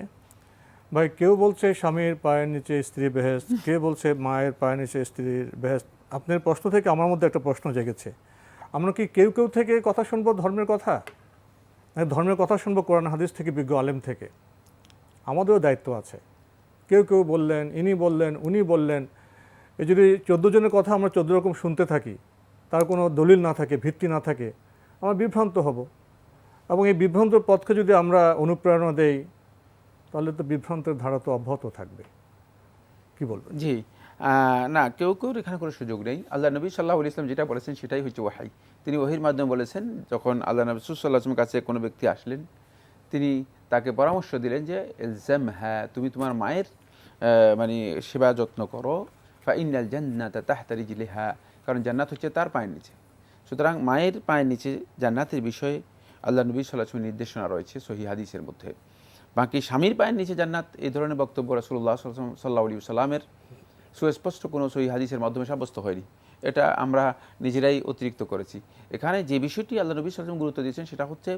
Speaker 2: ভাই, কেউ বলছে স্বামীর পায়ের নিচে স্ত্রী বেহেশত, কেউ বলছে মায়ের পায়ের নিচে স্ত্রীর বেহেশত। আপনার প্রশ্ন থেকে আমার মধ্যে একটা প্রশ্ন জেগেছে, আমরা কি কেউ থেকে কথা শুনবো ধর্মের কথা? ধর্মের কথা শুনবো কোরআন হাদিস থেকে, বিজ্ঞ আলেম থেকে? আমাদেরও দায়িত্ব আছে। কেউ বললেন, ইনি বললেন, উনি বললেন, এই যদি 14 জনের কথা আমরা 14 রকম শুনতে থাকি, তার কোনো দলিল না থাকে, ভিত্তি না থাকে, আমরা বিভ্রান্ত হব। এবং এই বিভ্রান্ত পথকে যদি আমরা অনুপ্রেরণা দেই, তাহলে তো বিভ্রান্তের ধারা তো অব্যাহত থাকবে। কি বলবেন?
Speaker 3: জি, না, কেউ এখানে কোনো সুযোগ নেই। আল্লাহ নবী সাল্লাল্লাহু আলাইহি ওয়াসাল্লাম যেটা বলেছেন সেটাই হচ্ছে ওয়াহী। তিনি ওহীর মাধ্যমে বলেছেন, যখন আল্লাহ নবী সাল্লাল্লাহু আলাইহি ওয়াসাল্লামের কাছে কোনো ব্যক্তি আসলেন, তিনি তাকে পরামর্শ দিলেন যে ইলজাম, হ্যাঁ তুমি তোমার মায়ের মানে সেবা যত্ন করো, ফাইনাল জান্নাতা তাহতা রিজলিহা, কারণ জান্নাত হচ্ছে তার পায়ের নিচে। সুতরাং মায়ের পায়ের নিচে জান্নাতের বিষয়ে আল্লাহ নবী সাল্লাল্লাহু আলাইহি ওয়াসাল্লামের নির্দেশনা রয়েছে সহিহ হাদিসের মধ্যে। বাকি স্বামীর পায়ের নিচে জান্নাত এই ধরনের বক্তব্য রাসূলুল্লাহ সাল্লাল্লাহু আলাইহি ওয়াসাল্লামের সুস্পষ্ট কোনো সহিহ হাদিসের মাধ্যমে সাব্যস্ত হয়নি। এটা আমরা নিজেরাই অতিরিক্ত করেছি। এখানে যে বিষয়টি আল্লাহ নবী সাল্লাল্লাহু আলাইহি ওয়াসাল্লাম গুরুত্ব দিয়েছেন সেটা হচ্ছে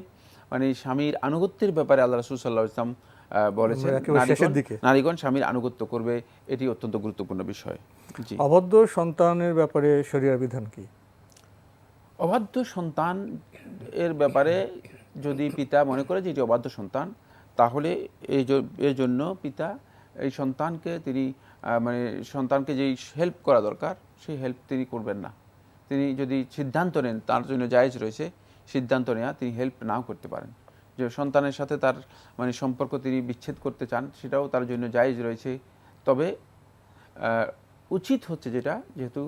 Speaker 3: মানে স্বামীর আনুগত্যের ব্যাপারে আল্লাহ রাসূল সাল্লাল্লাহু আলাইহি ওয়াসাল্লাম বলেছেন নারীগণ স্বামীর আনুগত্য করবে, এটি অত্যন্ত গুরুত্বপূর্ণ বিষয়। জি।
Speaker 2: অবাধ্য সন্তানের ব্যাপারে শরীয়তের বিধান কি?
Speaker 3: অবাধ্য সন্তান এর ব্যাপারে যদি পিতা মনে করে যে এটি অবাধ্য সন্তান, তাহলে এর জন্য পিতা এই সন্তানকে তিনি মানে সন্তানকে যেই হেল্প করা দরকার সেই হেল্প তিনি করবেন না। তিনি যদি সিদ্ধান্ত নেন তার জন্য জায়েজ রয়েছে সিদ্ধান্ত নেওয়া, তিনি হেল্প নাও করতে পারেন। যে সন্তানের সাথে তার মানে সম্পর্ক তিনি বিচ্ছেদ করতে চান, সেটাও তার জন্য জায়েজ রয়েছে। তবে উচিত হচ্ছে যেটা, যেহেতু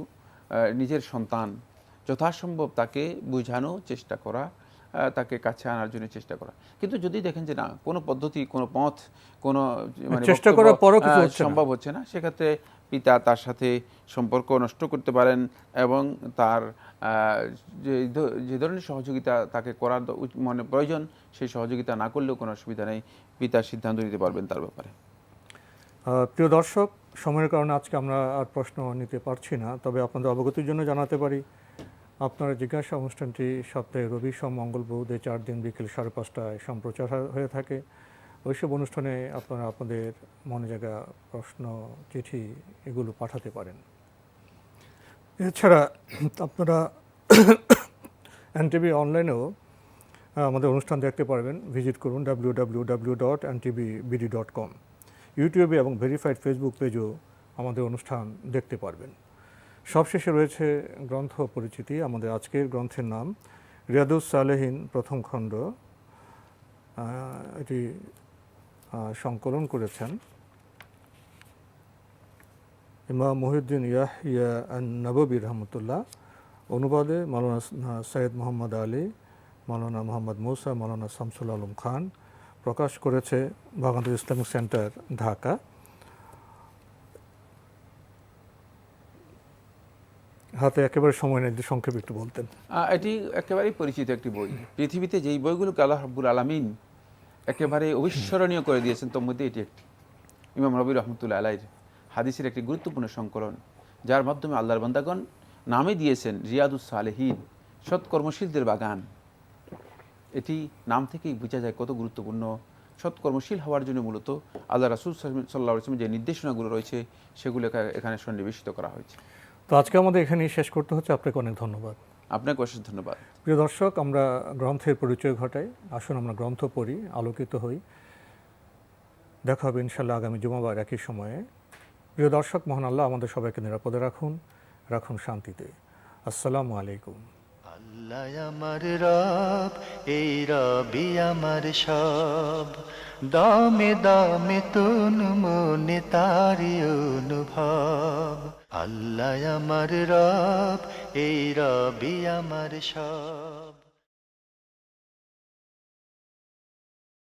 Speaker 3: নিজের সন্তান, যথাসম্ভব তাকে বোঝানো চেষ্টা করা, তাকে কাছে আনার জন্য চেষ্টা করা। কিন্তু যদি দেখেন যে না কোনো পদ্ধতি, কোনো পথ, কোনো মানে
Speaker 2: চেষ্টা করার পরও কিছু
Speaker 3: সম্ভব হচ্ছে না, সেক্ষেত্রে পিতা তার সাথে সম্পর্ক নষ্ট করতে পারেন এবং তার যে ধরনের সহযোগিতা তাকে করার মানে প্রয়োজন সেই সহযোগিতা না করলেও কোনো অসুবিধা নেই, পিতা সিদ্ধান্ত নিতে পারবেন তার ব্যাপারে।
Speaker 2: প্রিয় দর্শক, সময়ের কারণে আজকে আমরা আর প্রশ্ন নিতে পারছি না, তবে আপনাদের অবগতির জন্য জানাতে পারি আপনারা জিজ্ঞাসা অনুষ্ঠানটি সপ্তাহে রবি, সোম, মঙ্গল, বুধে 4 দিন বিকেল 5:30টায় সম্প্রচার হয়ে থাকে। ওইসব অনুষ্ঠানে আপনারা আপনাদের মনে জায়গা প্রশ্ন, চিঠি এগুলো পাঠাতে পারেন। এছাড়া আপনারা এনটিভি অনলাইনেও আমাদের অনুষ্ঠান দেখতে পারবেন। ভিজিট করুন www.ntvbd.com। ইউটিউবে এবং ভেরিফাইড ফেসবুক পেজেও আমাদের অনুষ্ঠান দেখতে পারবেন। সবশেষে রয়েছে গ্রন্থ পরিচিতি। আমাদের আজকের গ্রন্থের নাম রিয়াদুস সালেহীন প্রথম খণ্ড। এটি সংকলন করেছেন ইমাম মহিউদ্দিন ইয়াহইয়া আন-নববী রাহমাতুল্লাহ। অনুবাদে মাওলানা সৈয়দ মোহাম্মদ আলী, মাওলানা মোহাম্মদ মুসা, মাওলানা শামসুল আলম খান। প্রকাশ করেছে বাংলাদেশ ইসলামিক সেন্টার, ঢাকা। হাতে একেবারে সময় নেই, সংক্ষেপে একটু বলতেন।
Speaker 3: এটি একেবারেই পরিচিত একটি বই। পৃথিবীতে যেই বইগুলোকে আল্লাহ রাব্বুল আলামিন একেবারে অবিস্মরণীয় করে দিয়েছেন তার মধ্যে এটি একটি। ইমাম নবী রাহমাতুল্লাহ আলাইহির হাদিসের একটি গুরুত্বপূর্ণ সংকলন, যার মাধ্যমে আল্লাহর বান্দাগণ নামে দিয়েছেন রিয়াদুস সালেহীন, সৎকর্মশীলদের বাগান। এটি নাম থেকেই বোঝা যায় কত গুরুত্বপূর্ণ। সৎকর্মশীল হওয়ার জন্য মূলত আল্লাহ রাসূল সাল্লাল্লাহু আলাইহি ওয়াসাল্লাম যে নির্দেশনাগুলো রয়েছে সেগুলো এখানে সন্নিবেশিত করা হয়েছে।
Speaker 2: তো আজকে আমাদের এখানেই শেষ করতে হচ্ছে। আপনাকে অনেক ধন্যবাদ।
Speaker 3: আপনাকে অশেষ ধন্যবাদ।
Speaker 2: প্রিয় দর্শক, আমরা গ্রন্থের পরিচয় ঘটাই। আসুন আমরা গ্রন্থ পড়ি, আলোকিত হই। দেখা হবে ইনশাআল্লাহ আগামী জুমাবার একই সময়ে। প্রিয় দর্শক, মহান আল্লাহ আমাদের সবাইকে নিরাপদে রাখুন শান্তিতে। আসসালামু আলাইকুম।
Speaker 1: আল্লাহ আমার রব, এই রবি আমার সব, দামে দামে তুন মনে তারি অনুভব। আল্লাহ আমার রব, এই রবি আমার সব।